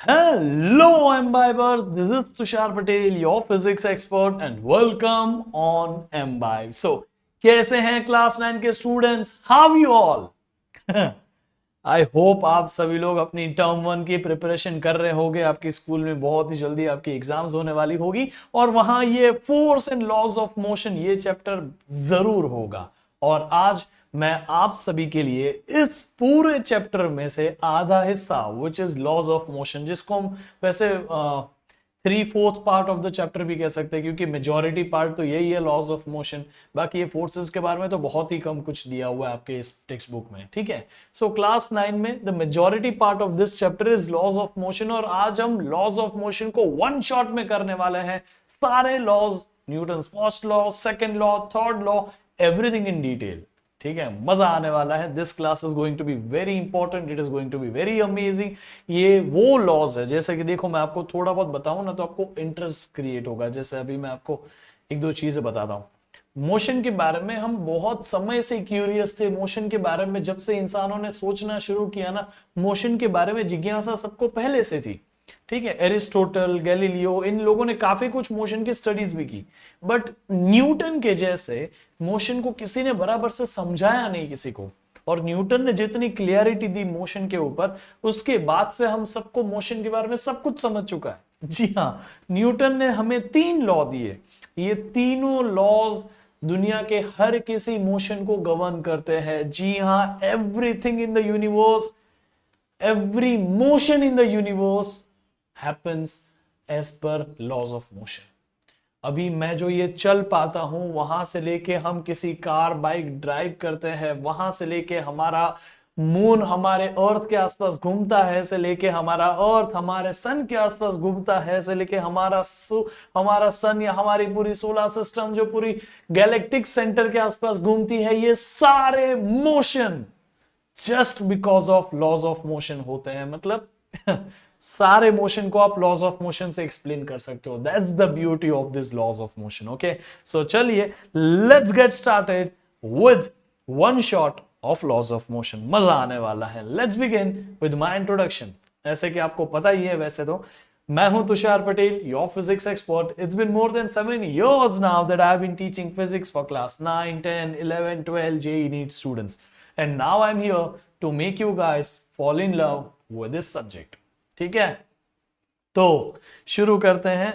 Hello, imbibers. This is Tushar Patel, your physics expert, and welcome on Imbibe. So, कैसे हैं class 9 के students? How you all? I hope आप सभी लोग अपनी टर्म 1 की प्रिपरेशन कर रहे होंगे। आपके स्कूल में बहुत ही जल्दी आपकी एग्जाम्स होने वाली होगी और वहां ये force and laws of motion ये चैप्टर जरूर होगा। और आज मैं आप सभी के लिए इस पूरे चैप्टर में से आधा हिस्सा which is laws of motion, जिसको हम वैसे 3/4 पार्ट ऑफ द चैप्टर भी कह सकते हैं, क्योंकि मेजॉरिटी पार्ट तो यही है लॉज ऑफ मोशन। बाकी ये फोर्सेस के बारे में तो बहुत ही कम कुछ दिया हुआ है आपके इस टेक्स्ट बुक में, ठीक है। सो क्लास 9 में the majority part of this chapter is laws of motion, और आज हम लॉज ऑफ मोशन को वन शॉट में करने वाले हैं। सारे laws, Newton's first law, second law, third law, everything in detail, ठीक है। मजा आने वाला है। This class is going to be very important, it is going to be very amazing. ये वो लॉज है, जैसे कि देखो मैं आपको थोड़ा बहुत बताऊं ना तो आपको इंटरेस्ट क्रिएट होगा। जैसे अभी मैं आपको एक दो चीजें बताता हूं मोशन के बारे में। हम बहुत समय से क्यूरियस थे मोशन के बारे में। जब से इंसानों ने सोचना शुरू किया ना, मोशन के बारे में जिज्ञासा सबको पहले से थी, ठीक है। एरिस्टोटल, गैलीलियो, इन लोगों ने काफी कुछ मोशन की स्टडीज भी की, बट न्यूटन के जैसे मोशन को किसी ने बराबर से समझाया नहीं किसी को। और न्यूटन ने जितनी क्लियरिटी दी मोशन के ऊपर, उसके बाद से हम सबको मोशन के बारे में सब कुछ समझ चुका है। जी हाँ, न्यूटन ने हमें 3 लॉ दिए। ये तीनों लॉज दुनिया के हर किसी मोशन को गवर्न करते हैं। जी हाँ, everything in the universe, every motion in the universe happens as per laws of motion. अभी मैं जो ये चल पाता हूं, वहां से लेके हम किसी कार बाइक ड्राइव करते हैं, वहां से लेके हमारा मून हमारे अर्थ के आसपास घूमता है, से लेके हमारा अर्थ हमारे सन के आसपास घूमता है, से लेके हमारा सन या हमारी पूरी सोलर सिस्टम जो पूरी गैलेक्टिक सेंटर के आसपास घूमती है, ये सारे motion just because of laws of motion होते हैं। मतलब सारे मोशन को आप लॉज ऑफ मोशन से एक्सप्लेन कर सकते हो। That's the beauty of this laws of motion. Okay, so चलिए let's get started with one shot of laws of motion. मजा आने वाला है। Let's begin with my introduction. ऐसे कि आपको पता ही है वैसे तो, मैं हूं Tushar Patel, your physics expert. It's been more than 7 years now that I have been teaching physics for class 9, 10, 11, 12 JEE NEET students. And now I'm here to make you guys fall in love with this subject. ठीक है, तो शुरू करते हैं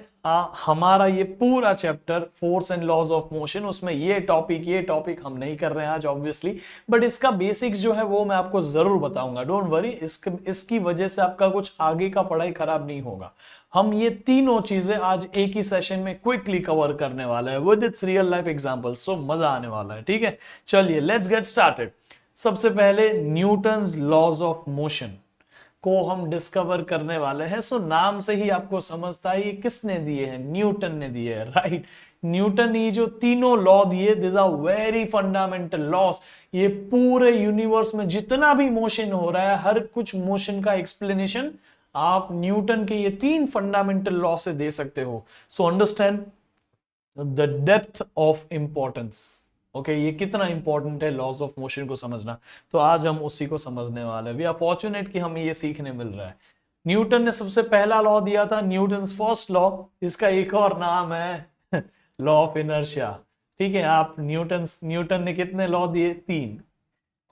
हमारा ये पूरा chapter force and laws of motion. उसमें ये टॉपिक हम नहीं कर रहे हैं आज ऑब्वियसली, बट इसका बेसिक्स जो है वो मैं आपको जरूर बताऊंगा। डोंट वरी, इसकी वजह से आपका कुछ आगे का पढ़ाई खराब नहीं होगा। हम ये तीनों चीजें आज एक ही सेशन में क्विकली कवर करने वाला है with its real life example. So मजा आने वाला है, ठीक है। चलिए लेट्स गेट स्टार्टेड। सबसे पहले न्यूटन्स लॉज ऑफ मोशन को हम डिस्कवर करने वाले हैं। सो नाम से ही आपको समझता है ये किसने दिए हैं, न्यूटन ने दिए हैं, राइट। न्यूटन ने जो तीनों लॉ दिए, this are very fundamental laws. ये पूरे यूनिवर्स में जितना भी मोशन हो रहा है, हर कुछ मोशन का एक्सप्लेनेशन आप न्यूटन के ये 3 फंडामेंटल लॉ से दे सकते हो। So understand the depth of importance. Okay, ये कितना इंपॉर्टेंट है लॉज ऑफ मोशन को समझना। तो आज हम उसी को समझने वाले हैं। वी आर फॉर्चुनेट कि हमें ये सीखने मिल रहा है। न्यूटन ने सबसे पहला लॉ दिया था, न्यूटन्स फर्स्ट लॉ। इसका एक और नाम है लॉ ऑफ इनर्शिया, ठीक है। आप न्यूटन ने कितने लॉ दिए? 3।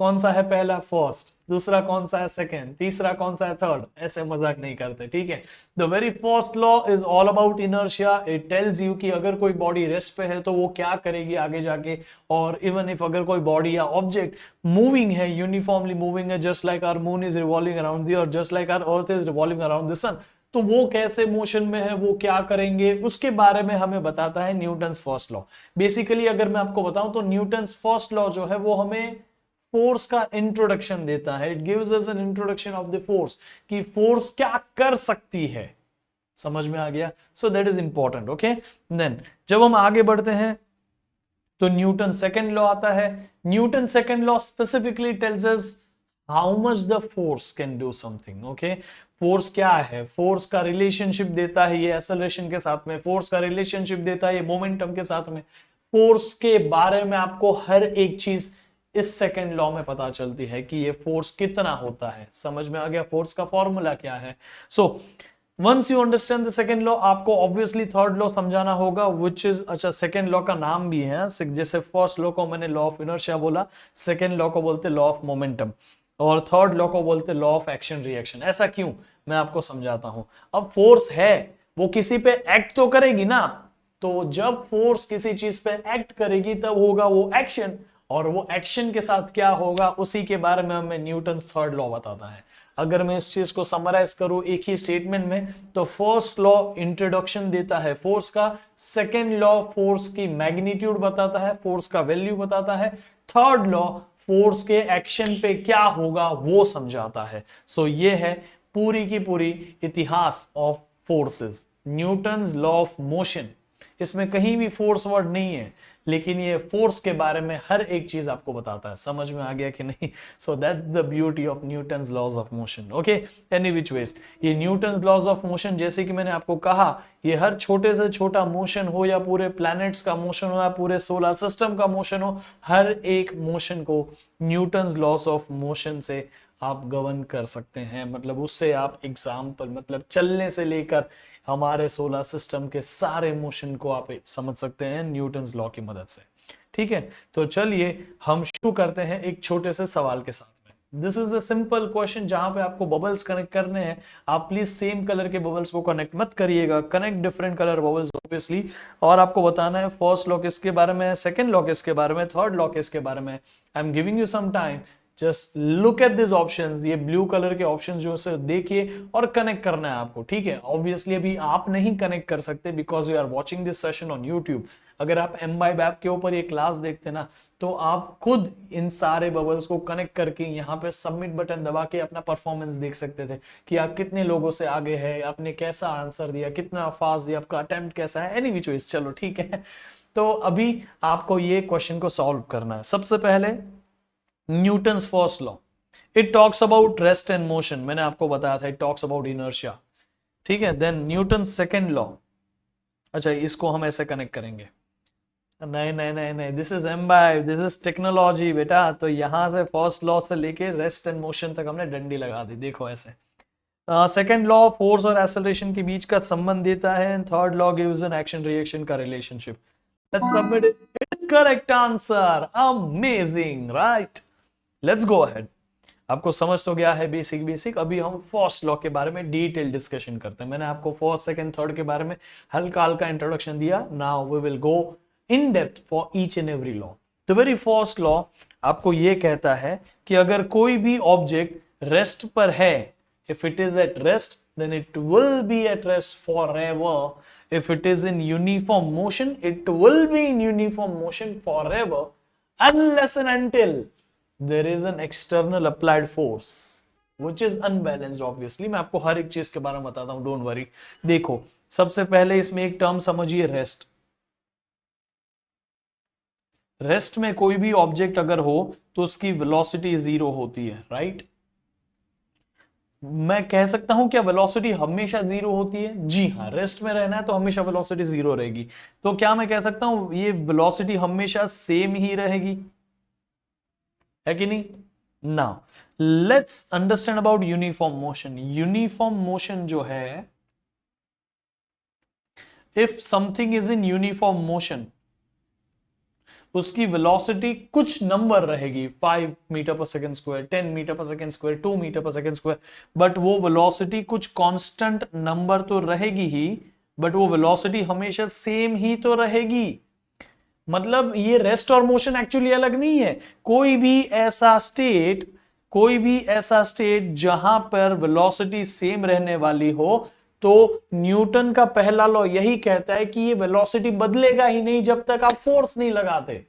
कौन सा है पहला? फर्स्ट। दूसरा कौन सा है? सेकंड। तीसरा कौन सा है? थर्ड। ऐसे मजाक नहीं करते, ठीक है। The very first law is all about inertia. It tells you कि अगर कोई बॉडी रेस्ट पे है तो वो क्या करेगी आगे जाके, और इवन इफ अगर कोई बॉडी या ऑब्जेक्ट मूविंग है, यूनिफॉर्मली मूविंग है, just like our moon is revolving around the earth, just like our earth is revolving around the sun, तो वो कैसे मोशन में है, वो क्या करेंगे, उसके बारे में हमें बताता है न्यूटन्स फर्स्ट लॉ। बेसिकली अगर मैं आपको बताऊं तो न्यूटन्स फर्स्ट लॉ जो है वो हमें फोर्स का इंट्रोडक्शन देता है। It gives us an introduction of the force, कि फोर्स क्या कर सकती है। समझ में आ गया? So that is important. Okay, then जब हम आगे बढ़ते हैं तो न्यूटन सेकंड लॉ आता है। Newton second law specifically tells us how much the force can do something. Okay, force क्या है? फोर्स का रिलेशनशिप देता है ये एक्सेलरेशन के साथ में, फोर्स का रिलेशनशिप देता है ये मोमेंटम के साथ में। फोर्स के बारे में आपको हर एक चीज इस सेकेंड लॉ में पता चलती है कि ये फोर्स कितना होता है। समझ में आ गया फोर्स का फॉर्मूला क्या है। So once you understand the second law, आपको ऑब्वियसली थर्ड लॉ समझाना होगा, विच इज, अच्छा सेकेंड लॉ का नाम भी है, जैसे फर्स्ट लॉ को मैंने लॉ ऑफ इनर्शिया बोला, सेकेंड लॉ को बोलते लॉ ऑफ मोमेंटम, और थर्ड लॉ को बोलते लॉ ऑफ एक्शन रिएक्शन। ऐसा क्यों, मैं आपको समझाता हूं। अब फोर्स है, वो किसी पे एक्ट तो करेगी ना, तो जब फोर्स किसी चीज पे एक्ट करेगी तब होगा वो एक्शन, और वो एक्शन के साथ क्या होगा उसी के बारे में हमें न्यूटन थर्ड लॉ बताता है। अगर मैं इस चीज को समराइज करूं एक ही स्टेटमेंट में, तो फर्स्ट लॉ इंट्रोडक्शन देता है फोर्स का, सेकेंड लॉ फोर्स की मैग्नीट्यूड बताता है, फोर्स का वैल्यू बताता है, थर्ड लॉ फोर्स के एक्शन पे क्या होगा वो समझाता है। सो ये है पूरी की पूरी इतिहास of forces, Newton's law of motion. इसमें कहीं भी फोर्स वर्ड नहीं है, लेकिन ये फोर्स के बारे में हर एक चीज आपको बताता है। समझ में आ गया कि नहीं? So that's the beauty of Newton's laws of motion. Okay, any which ways, ये न्यूटन्स लॉज ऑफ मोशन, जैसे कि मैंने आपको कहा, ये हर छोटे से छोटा मोशन हो, या पूरे प्लैनेट्स का मोशन हो, या पूरे सोलर सिस्टम का मोशन हो, हर एक मोशन को न्यूटन्स लॉज ऑफ मोशन से आप गवर्न कर सकते हैं। मतलब उससे आप एग्जाम्पल, मतलब चलने से लेकर हमारे सोलर सिस्टम के सारे मोशन को आप समझ सकते हैं न्यूटन्स लॉ की मदद से। ठीक है, तो चलिए हम शुरू करते हैं एक छोटे से सवाल के साथ में। This is a simple question जहां पे आपको बबल्स कनेक्ट करने हैं। आप प्लीज सेम कलर के बबल्स को कनेक्ट मत करिएगा, connect different colour bubbles obviously. और आपको बताना है फर्स्ट लॉ किसके बारे में है, सेकंड लॉ किसके बारे में, थर्ड लॉ किसके बारे में। I am giving you some time, just look at this options, ये ब्लू कलर के ऑप्शंस जो है देखिए और कनेक्ट करना है आपको। ठीक है, ऑब्वियसली अभी आप नहीं कनेक्ट कर सकते because you are watching this session on YouTube. अगर आप एमबाइब ऐप के ऊपर ये क्लास देखते ना, तो आप खुद इन सारे बबल्स को कनेक्ट करके यहाँ पे सबमिट बटन दबा के अपना परफॉर्मेंस देख सकते थे कि आप कितने लोगों से आगे है, आपने कैसा आंसर दिया, कितना फास्ट दिया, आपका अटेम्प्ट कैसा है। एनी विच वेज, चलो ठीक है। तो अभी आपको ये क्वेश्चन को सॉल्व करना है। सबसे पहले Newton's first law, it talks about rest and motion, मैंने आपको बताया था इट टॉक्स अबाउट इनर्शिया। ठीक है, देन न्यूटन सेकेंड लॉ, अच्छा इसको हम ऐसे कनेक्ट करेंगे, नहीं नहीं नहीं नहीं, this is imbibe, this is technology बेटा। तो यहां से फर्स्ट लॉ से लेके रेस्ट एंड मोशन तक हमने डंडी लगा दी, देखो ऐसे। सेकेंड लॉ फोर्स और एक्सेलरेशन के बीच का संबंध देता है, third law gives an action reaction का relationship. Let's submit it, it's correct answer, amazing, right. Let's go ahead. आपको समझ तो गया है बेसिक बेसिक। अभी हम फर्स्ट लॉ के बारे में डिटेल डिस्कशन करते हैं। मैंने आपको फर्स्ट सेकंड थर्ड के बारे में हल्का हल्का इंट्रोडक्शन दिया, now we will go in depth for each and every law. The very first law आपको यह कहता है कि अगर कोई भी ऑब्जेक्ट रेस्ट पर है, if it is at rest then it will be at rest forever. If it is in uniform motion, it will be in uniform motion forever unless and until there is an external applied force which is unbalanced obviously। मैं आपको हर एक चीज के बारे में बताता हूं, don't worry. देखो सबसे पहले इसमें एक टर्म समझिए, रेस्ट। रेस्ट में कोई भी ऑब्जेक्ट अगर हो तो उसकी वेलोसिटी जीरो होती है, राइट? मैं कह सकता हूं क्या वेलोसिटी हमेशा जीरो होती है? जी हाँ, रेस्ट में रहना है तो हमेशा वेलोसिटी जीरो रहेगी। तो क्या मैं कह सकता हूं ये वेलोसिटी हमेशा सेम ही रहेगी, है कि नहीं? Now let's understand about uniform motion. Uniform motion जो है, if something is in uniform motion, उसकी वेलोसिटी कुछ नंबर रहेगी, 5 metre per second square, 10 metre per second square, 2 metre per second square, but वो वेलोसिटी कुछ कांस्टेंट नंबर तो रहेगी ही, but वो वेलोसिटी हमेशा सेम ही तो रहेगी। मतलब ये रेस्ट और मोशन एक्चुअली अलग नहीं है। कोई भी ऐसा स्टेट जहां पर वेलोसिटी सेम रहने वाली हो, तो न्यूटन का पहला लॉ यही कहता है कि ये वेलोसिटी बदलेगा ही नहीं जब तक आप फोर्स नहीं लगाते।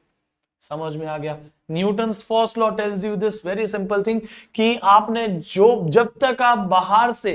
समझ में आ गया? Newton first law tells you this very simple thing कि आपने जब तक आप बाहर से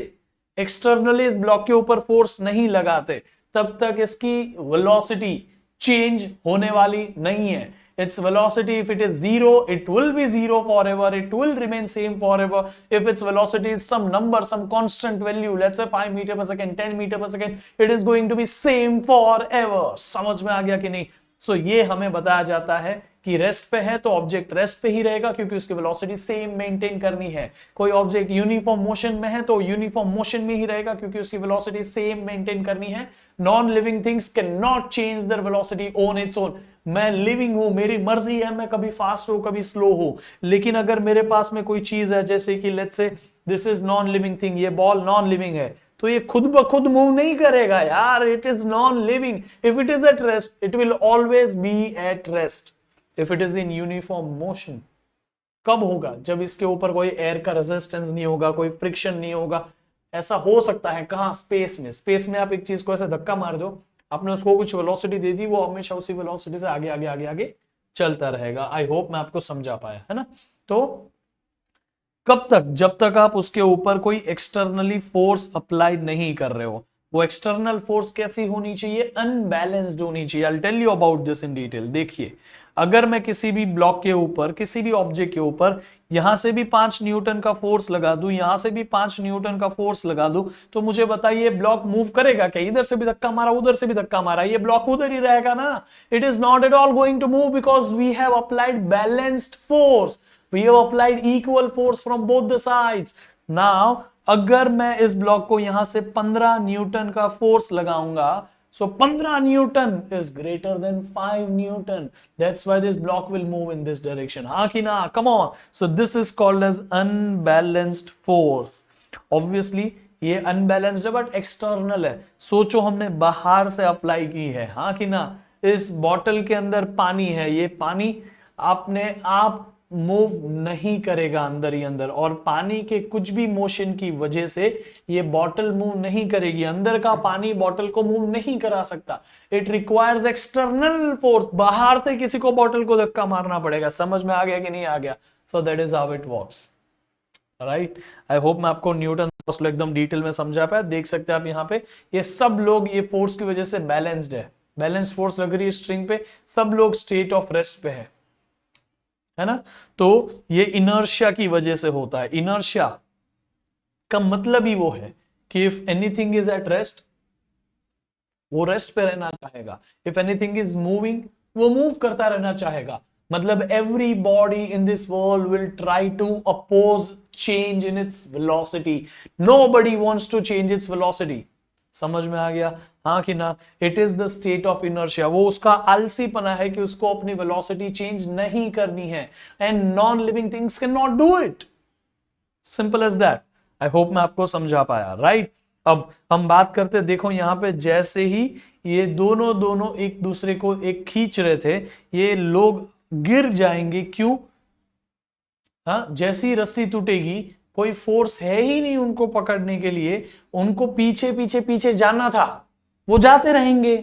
एक्सटर्नली इस ब्लॉक के ऊपर फोर्स नहीं लगाते, तब तक इसकी वेलोसिटी चेंज होने वाली नहीं है। Its velocity, if it is zero, it will be zero forever. It will remain same forever. If its velocity is some number, some constant value, let's say 5 meter per second, 10 meter per second, it is going to be same forever. समझ में आ गया कि नहीं? सो ये हमें बताया जाता है कि रेस्ट पे है तो ऑब्जेक्ट रेस्ट पे ही रहेगा क्योंकि उसकी वेलोसिटी सेम मेंटेन करनी है। कोई ऑब्जेक्ट यूनिफॉर्म मोशन में है तो यूनिफॉर्म मोशन में ही रहेगा क्योंकि उसकी वेलोसिटी सेम मेंटेन करनी है। Non living things can not change their velocity on its own. मैं लिविंग हूं, मेरी मर्जी है मैं कभी फास्ट हो कभी स्लो हो, लेकिन अगर मेरे पास में कोई चीज है जैसे कि let's say this is non living thing, ये बॉल नॉन लिविंग है, तो ये खुद ब खुद मूव नहीं करेगा यार, it is non living. If it is at rest it will always be at rest if it is in uniform motion. कब होगा? जब इसके ऊपर कोई एयर का रेजिस्टेंस नहीं होगा, कोई फ्रिक्शन नहीं होगा। ऐसा हो सकता है कहां? स्पेस में। स्पेस में आप एक चीज को ऐसे धक्का मार दो, आपने उसको कुछ वेलोसिटी दे दी, वो हमेशा उसी वेलोसिटी से आगे आगे आगे आगे चलता रहेगा। आई होप मैं आपको समझा पाया, है ना? तो कब तक? जब तक आप उसके ऊपर कोई एक्सटर्नली फोर्स अप्लाई नहीं कर रहे हो। वो एक्सटर्नल फोर्स कैसी होनी चाहिए? अनबैलेंस्ड होनी चाहिए। I tell you about this in detail. देखिए, अगर मैं किसी भी ब्लॉक के ऊपर, किसी भी ऑब्जेक्ट के ऊपर यहां से भी 5 न्यूटन का फोर्स लगा दूं, यहां से भी 5 न्यूटन का फोर्स लगा दूं, तो मुझे बताइए ब्लॉक मूव करेगा क्या? इधर से भी धक्का मारा, उधर से भी धक्का मारा, ये ब्लॉक उधर ही रहेगा ना। It is not at all going to move because we have applied balanced force. We have applied equal force from both the sides. Now, अगर मैं इस ब्लॉक को यहां से 15 न्यूटन का फोर्स लगाऊंगा, so 15 Newton is greater than 5 Newton. That's why this block will move in this direction. हाँ कि ना? Come on. So this is called as unbalanced force. Obviously, ये अनबैलेंस्ड है बट एक्सटर्नल है। सोचो हमने बाहर से अप्लाई की है, हाँ कि ना? इस बॉटल के अंदर पानी है, ये पानी आपने आप मूव नहीं करेगा अंदर ही अंदर, और पानी के कुछ भी मोशन की वजह से ये बॉटल मूव नहीं करेगी। अंदर का पानी बॉटल को मूव नहीं करा सकता। It requires external force. बाहर से किसी को बॉटल को धक्का मारना पड़ेगा। समझ में आ गया कि नहीं आ गया? So that is how it works, right. I hope मैं आपको न्यूटन फोर्स एकदम डिटेल में समझा पाया। देख सकते हैं आप यहाँ पे, ये सब लोग ये फोर्स की वजह से बैलेंस्ड है। बैलेंस फोर्स लग रही है स्ट्रिंग पे, सब लोग स्टेट ऑफ रेस्ट पे है ना? तो ये इनर्शिया की वजह से होता है। इनर्शिया का मतलब ही वो है कि if anything is at rest, वो रेस्ट पे रहना चाहेगा। इफ एनीथिंग इज मूविंग, वो मूव करता रहना चाहेगा। मतलब every body in this world will try to oppose change in its velocity. Nobody wants to change its velocity. समझ में आ गया? हाँ कि ना? It is the state of inertia. वो उसका आलसीपना है कि उसको अपनी वेलोसिटी चेंज नहीं करनी है। And non living things can not do it. Simple as that. I hope मैं आपको समझा पाया, राइट? अब हम बात करते, देखो यहां पे जैसे ही ये दोनों दोनों एक दूसरे को एक खींच रहे थे, ये लोग गिर जाएंगे। क्यों? हाँ, जैसी रस्सी टूटेगी, कोई फोर्स है ही नहीं उनको पकड़ने के लिए, उनको पीछे पीछे पीछे जाना था, वो जाते रहेंगे।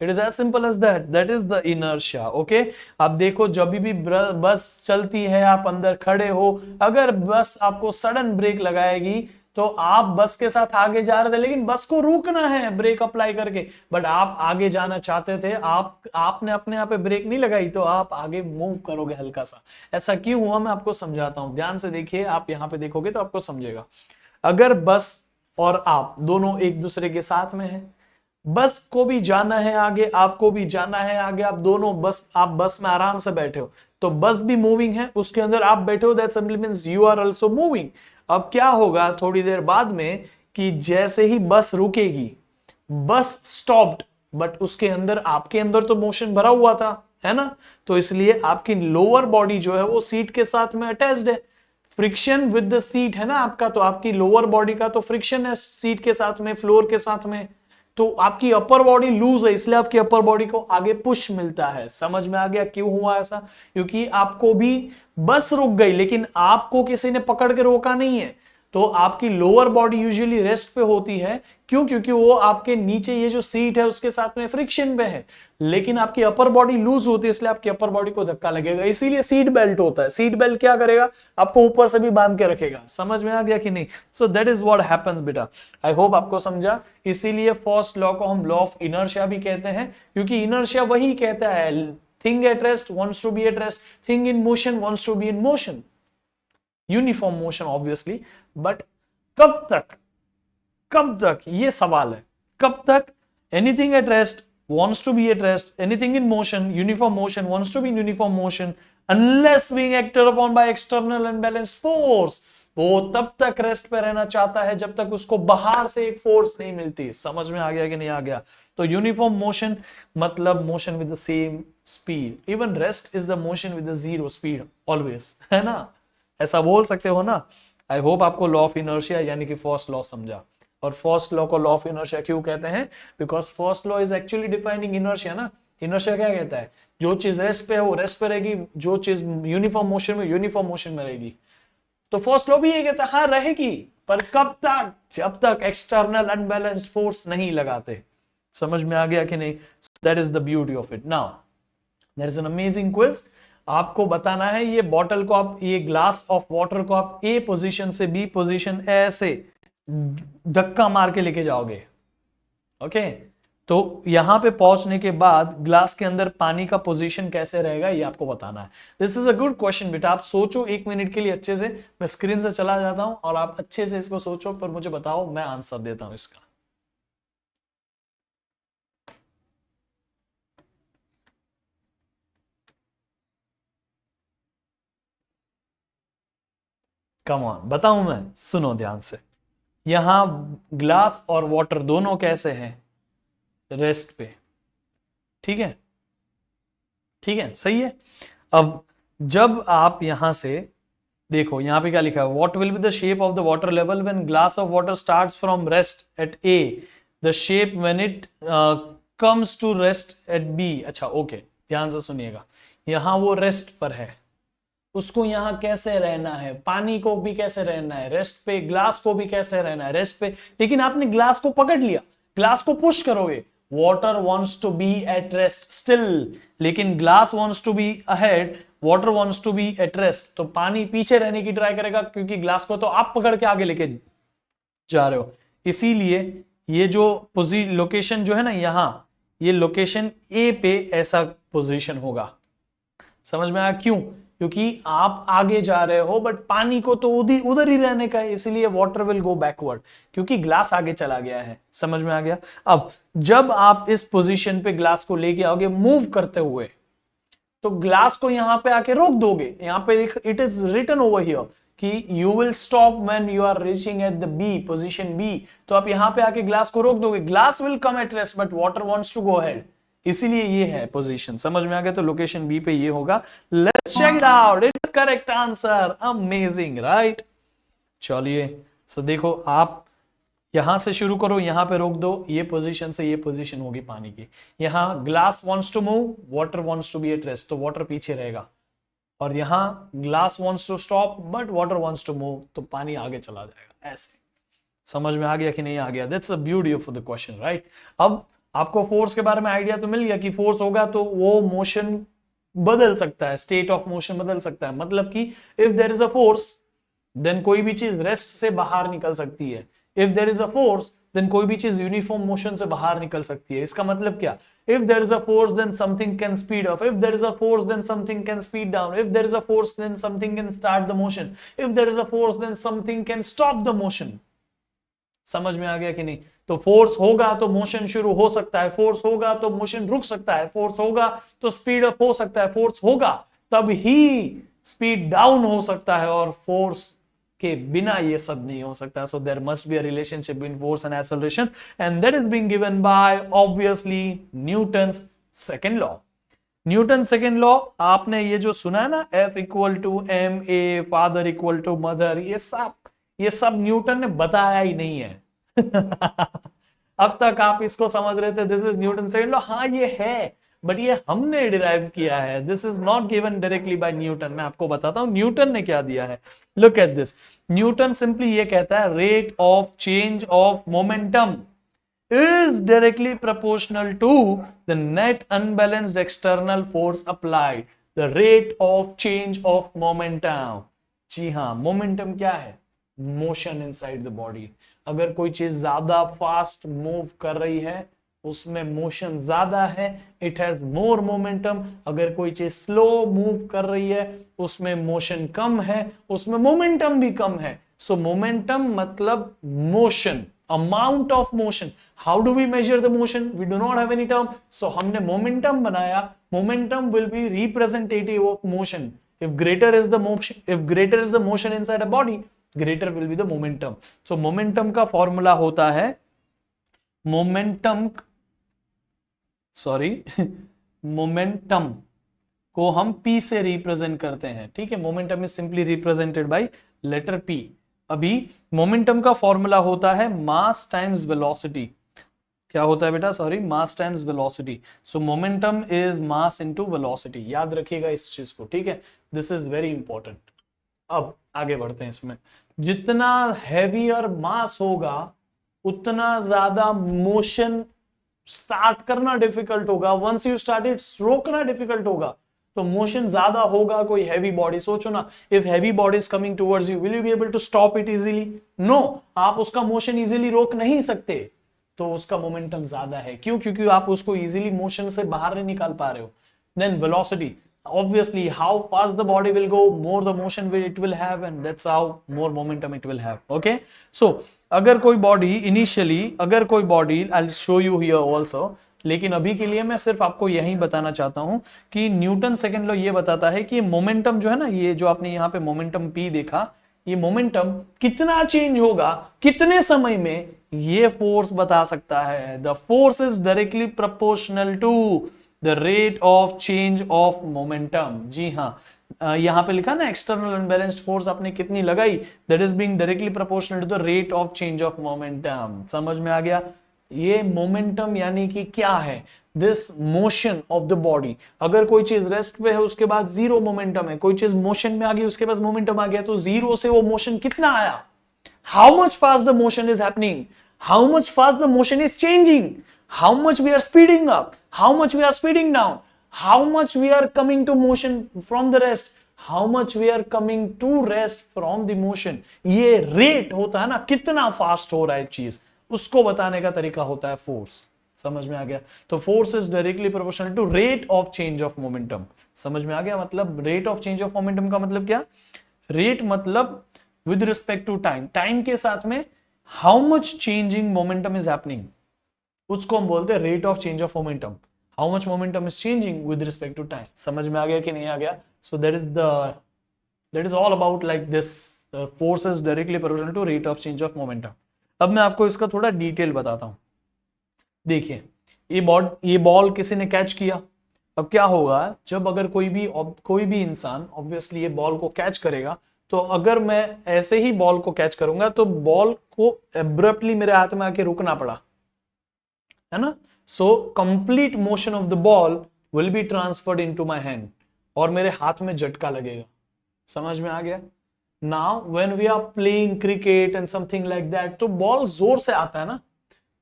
It is as simple as that. That is the inertia. Okay, अब देखो जब भी बस चलती है, आप अंदर खड़े हो, अगर बस आपको सडन ब्रेक लगाएगी तो आप बस के साथ आगे जा रहे थे, लेकिन बस को रुकना है ब्रेक अप्लाई करके, बट आप आगे जाना चाहते थे, आपने अपने आप पे ब्रेक नहीं लगाई, तो आप आगे मूव करोगे हल्का सा। ऐसा क्यों हुआ मैं आपको समझाता हूं, ध्यान से देखिए। आप यहां पे देखोगे तो आपको समझेगा। अगर बस और आप दोनों एक दूसरे के साथ में हैं, बस को भी जाना है आगे, आपको भी जाना है आगे, आप दोनों आप बस में आराम से बैठे हो, तो बस भी मूविंग है, उसके अंदर आप बैठे हो, that simply means you are also moving. अब क्या होगा थोड़ी देर बाद में कि जैसे ही बस रुकेगी, बस स्टॉप्ड, बट उसके अंदर आपके अंदर तो मोशन भरा हुआ था, है ना? तो इसलिए आपकी लोअर बॉडी जो है वो सीट के साथ में अटैच्ड है। फ्रिक्शन विद द सीट है ना आपका, तो आपकी लोअर बॉडी का तो फ्रिक्शन है सीट के साथ में, फ्लोर के साथ में। तो आपकी अपर बॉडी लूज है, इसलिए आपकी अपर बॉडी को आगे पुश मिलता है। समझ में आ गया क्यों हुआ ऐसा? क्योंकि आपको भी बस रुक गई, लेकिन आपको किसी ने पकड़ के रोका नहीं है। तो आपकी लोअर बॉडी यूजुअली रेस्ट पे होती है। क्यों? क्योंकि वो आपके नीचे ये जो सीट है उसके साथ में फ्रिक्शन पे है, लेकिन आपकी अपर बॉडी लूज होती है, इसलिए आपकी अपर बॉडी को धक्का लगेगा। इसीलिए सीट बेल्ट होता है। सीट बेल्ट क्या करेगा? आपको ऊपर से भी बांध के रखेगा। समझ में आ गया कि नहीं? So that is what happens बेटा। आई होप आपको समझा। इसीलिए फर्स्ट लॉ को हम लॉ ऑफ इनर्शिया भी कहते हैं, क्योंकि इनर्शिया वही कहता है thing at rest wants to be at rest, thing in motion wants to be in motion, uniform motion obviously. But कब तक ये सवाल है, कब तक? Anything at rest wants to be at rest, anything in motion, uniform motion, wants to be in uniform motion, unless being acted upon by external unbalanced force. वो तब तक रेस्ट पे रहना चाहता है जब तक उसको बाहर से एक फोर्स नहीं मिलती। समझ में आ गया कि नहीं आ गया? तो यूनिफॉर्म मोशन मतलब motion with the same speed. Even rest is the motion with the zero speed always, है ना? ऐसा बोल सकते हो ना? आई होप आपको लॉ ऑफ इनर्शिया यानी कि फर्स्ट लॉ समझा। और फर्स्ट लॉ को लॉ ऑफ इनर्शिया क्यों कहते हैं? Because first law is actually defining inertia ना। इनर्शिया क्या कहता है? जो चीज रेस्ट पे है वो रेस्ट पे रहेगी, जो चीज यूनिफॉर्म मोशन में यूनिफॉर्म मोशन में रहेगी। तो फर्स्ट लॉ भी ये कहता है हाँ रहेगी, पर कब तक? जब तक एक्सटर्नल अनबैलेंस्ड फोर्स नहीं लगाते। समझ में आ गया कि नहीं? That is the beauty of it. Now there is an amazing quiz. आपको बताना है ये बॉटल को आप, ये ग्लास ऑफ वाटर को आप ए पोजीशन से बी पोजीशन ऐसे धक्का मार के लेके जाओगे। ओके, तो यहां पे पहुंचने के बाद ग्लास के अंदर पानी का पोजीशन कैसे रहेगा ये आपको बताना है। This is a good question बेटा। आप सोचो 1 मिनट के लिए अच्छे से। मैं स्क्रीन से चला जाता हूं और आप अच्छे से इसको सोचो, फिर मुझे बताओ, मैं आंसर देता हूं इसका। कम ऑन, बताऊं मैं? सुनो ध्यान से। यहां ग्लास और वाटर दोनों कैसे हैं? रेस्ट पे। ठीक है, ठीक है, सही है। अब जब आप यहां से देखो, यहां पे क्या लिखा है? What will be the shape of the water level when glass of water starts from rest at A, the shape when it comes to rest at B. अच्छा ओके, ध्यान से सुनिएगा। यहां वो रेस्ट पर है, उसको यहां कैसे रहना है? पानी को भी कैसे रहना है रेस्ट पे, ग्लास को भी कैसे रहना है रेस्ट पे। लेकिन आपने ग्लास को पकड़ लिया, ग्लास को पुश करोगे, water wants to be at rest still, लेकिन glass wants to be ahead, water wants to be at rest. तो पानी पीछे रहने की ट्राई करेगा, क्योंकि ग्लास को तो आप पकड़ के आगे लेके जा रहे हो। इसीलिए ये जो लोकेशन जो है ना यहां, ये लोकेशन ए पे ऐसा पोजीशन होगा। समझ में आया क्यों? क्योंकि आप आगे जा रहे हो, बट पानी को तो उधर ही रहने का है, इसलिए वाटर विल गो बैकवर्ड, क्योंकि ग्लास आगे चला गया है। समझ में आ गया? अब जब आप इस पोजीशन पे ग्लास को लेके आओगे मूव करते हुए, तो ग्लास को यहां पे आके रोक दोगे। यहां पे it is written over here कि you will stop when you are reaching at the B position B. तो आप यहां पे आके ग्लास को रोक दोगे, glass will come at rest but water wants to go ahead. इसीलिए ये है पोजीशन। समझ में आ गया? तो लोकेशन बी पे ये होगा। Let's check it out, it is correct answer. Amazing, right? चलिए, सो देखो, आप यहां से शुरू करो, यहां पे रोक दो, ये पोजीशन से ये पोजीशन होगी पानी की। यहां glass wants to move, water wants to be at rest, तो वाटर पीछे रहेगा। और यहां glass wants to stop but water wants to move, तो पानी आगे चला जाएगा। ऐसे समझ में आ गया कि नहीं आ गया? That's the beauty of the question, right? अब आपको फोर्स के बारे में आइडिया तो मिल गया कि फोर्स होगा तो वो मोशन बदल सकता है, स्टेट ऑफ मोशन बदल सकता है। मतलब कि if there is a force, then कोई भी चीज रेस्ट से बाहर निकल सकती है। If there is a force, then कोई भी चीज यूनिफॉर्म मोशन से बाहर निकल सकती है। इसका मतलब क्या? If there is a force then something can speed up, if there is a force then something can speed down, if there is a force then something can start the motion, if there is a force then something can stop the motion. समझ में आ गया कि नहीं? तो force होगा तो motion शुरू हो सकता है, फोर्स होगा तो मोशन रुक सकता है, फोर्स होगा तो स्पीड अप हो सकता है, फोर्स होगा तब ही स्पीड डाउन हो सकता है, और फोर्स के बिना ये सब नहीं हो सकता। So there must be a relationship between force and acceleration, and that is being given by obviously Newton's second law. Newton second law आपने ये जो सुना है ना, F equal to M A, father equal to mother, ये सब Newton ने बताया ही नहीं है। अब तक आप इसको समझ रहे थे this is Newton second law. हाँ ये है, बट ये हमने डिराइव किया है। This is not given directly by Newton. मैं आपको बताता हूं न्यूटन ने क्या दिया है। Look at this. Newton simply ये कहता है rate of change of momentum is directly proportional to the net unbalanced external force applied, the rate of change of momentum। जी हाँ, मोमेंटम क्या है? Motion inside the body. अगर कोई चीज ज्यादा फास्ट मूव कर रही है, उसमें मोशन ज्यादा है, इट हैज मोर मोमेंटम। अगर कोई चीज स्लो मूव कर रही है, उसमें मोशन कम है, उसमें मोमेंटम भी कम है। सो मोमेंटम मतलब motion. amount of motion. How do we measure the motion? We do not have any term, so हमने momentum बनाया. Momentum will be representative of motion. If greater is the motion inside a body, greater will be the momentum. So momentum का formula होता है momentum को हम P से represent करते हैं. ठीक है, momentum is simply represented by letter P. अभी मोमेंटम का फॉर्मूला होता है मास टाइम्स वेलोसिटी. क्या होता है बेटा? Sorry, mass times velocity. So momentum is mass into velocity. याद रखिएगा इस चीज को. ठीक है, दिस इज वेरी इंपॉर्टेंट. अब आगे बढ़ते हैं. इसमें जितना हैवियर मास होगा उतना ज्यादा मोशन स्टार्ट करना डिफिकल्ट होगा. वंस यू स्टार्ट इट, रोकना डिफिकल्ट होगा. तो मोशन ज्यादा होगा. कोई हैवी बॉडी, सोचो ना, if heavy body is coming towards you, will you be able to stop it easily? No, आप उसका मोशन इजीली रोक नहीं सकते. तो उसका मोमेंटम ज्यादा है. क्यों? क्योंकि आप उसको इजीली मोशन से बाहर नहीं निकाल पा रहे हो. Then velocity, obviously how fast the body will go, more the motion it will have, and that's how more momentum it will have. Okay, so अगर कोई body I'll show you here also, लेकिन अभी के लिए मैं सिर्फ आपको यही बताना चाहता हूं कि न्यूटन सेकंड लॉ ये बताता है कि मोमेंटम जो है ना, ये जो आपने यहाँ पे मोमेंटम P देखा, ये मोमेंटम कितना चेंज होगा कितने समय में, ये फोर्स बता सकता है. The force is directly proportional to the rate of change of momentum. जी हाँ, यहां पे लिखा ना एक्सटर्नल अनबैलेंस्ड फोर्स आपने कितनी लगाई, that is being directly proportional to the rate of change of momentum. समझ में आ गया? ये मोमेंटम यानी कि क्या है? This motion of the body. अगर कोई चीज रेस्ट पे है उसके बाद जीरो मोमेंटम है, कोई चीज मोशन में आ गई उसके बाद मोमेंटम आ गया, तो जीरो से वो मोशन कितना आया, how much fast the motion is happening, how much fast the motion is changing, how much we are speeding up, how much we are speeding down, how much we are coming to motion from the rest, how much we are coming to rest from the motion. ये rate होता है ना, कितना fast हो रहा है चीज, उसको बताने का तरीका होता है फोर्स. समझ में आ गया? तो force is directly proportional to rate of change of momentum. समझ में आ गया? मतलब rate of change of momentum का मतलब क्या? रेट मतलब with respect to time, time के साथ में how much changing momentum is happening, उसको हम बोलते हैं rate of change of momentum. How much momentum is changing with respect to time. समझ में आ गया कि नहीं आ गया? So that is all about like this. Force is directly proportional to rate of change of momentum. अब मैं आपको इसका थोड़ा डिटेल बताता हूं. देखिए, ये बॉल किसी ने कैच किया. अब क्या होगा, जब अगर कोई भी इंसान ऑब्वियसली ये बॉल को कैच करेगा, तो अगर मैं ऐसे ही बॉल को कैच करूंगा तो बॉल को एब्रप्टली मेरे हाथ में आके रुकना पड़ा, है ना. So complete motion of the ball will be transferred into my hand और मेरे हाथ में झटका लगेगा. समझ में आ गया? Now when we are playing cricket and something like that, तो बॉल जोर से आता है ना,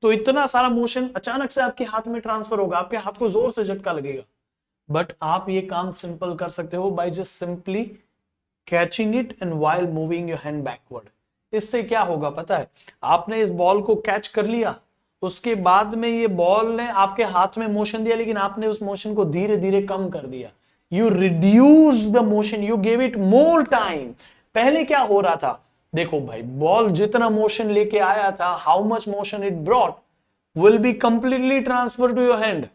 तो इतना सारा मोशन अचानक से आपके हाथ में ट्रांसफर होगा, आपके हाथ को जोर से झटका लगेगा. बट आप ये काम सिंपल कर सकते हो by just simply catching it and while moving your hand backward. इससे क्या होगा पता है? आपने इस बॉल को कैच कर लिया, उसके बाद में ये बॉल ने आपके हाथ में मोशन दिया, लेकिन आपने उस मोशन को धीरे धीरे कम कर दिया. You reduce the motion, you give it more time. पहले क्या हो रहा था? देखो भाई, बॉल जितना मोशन लेके आया था, how much motion it brought will be completely transfer to your hand.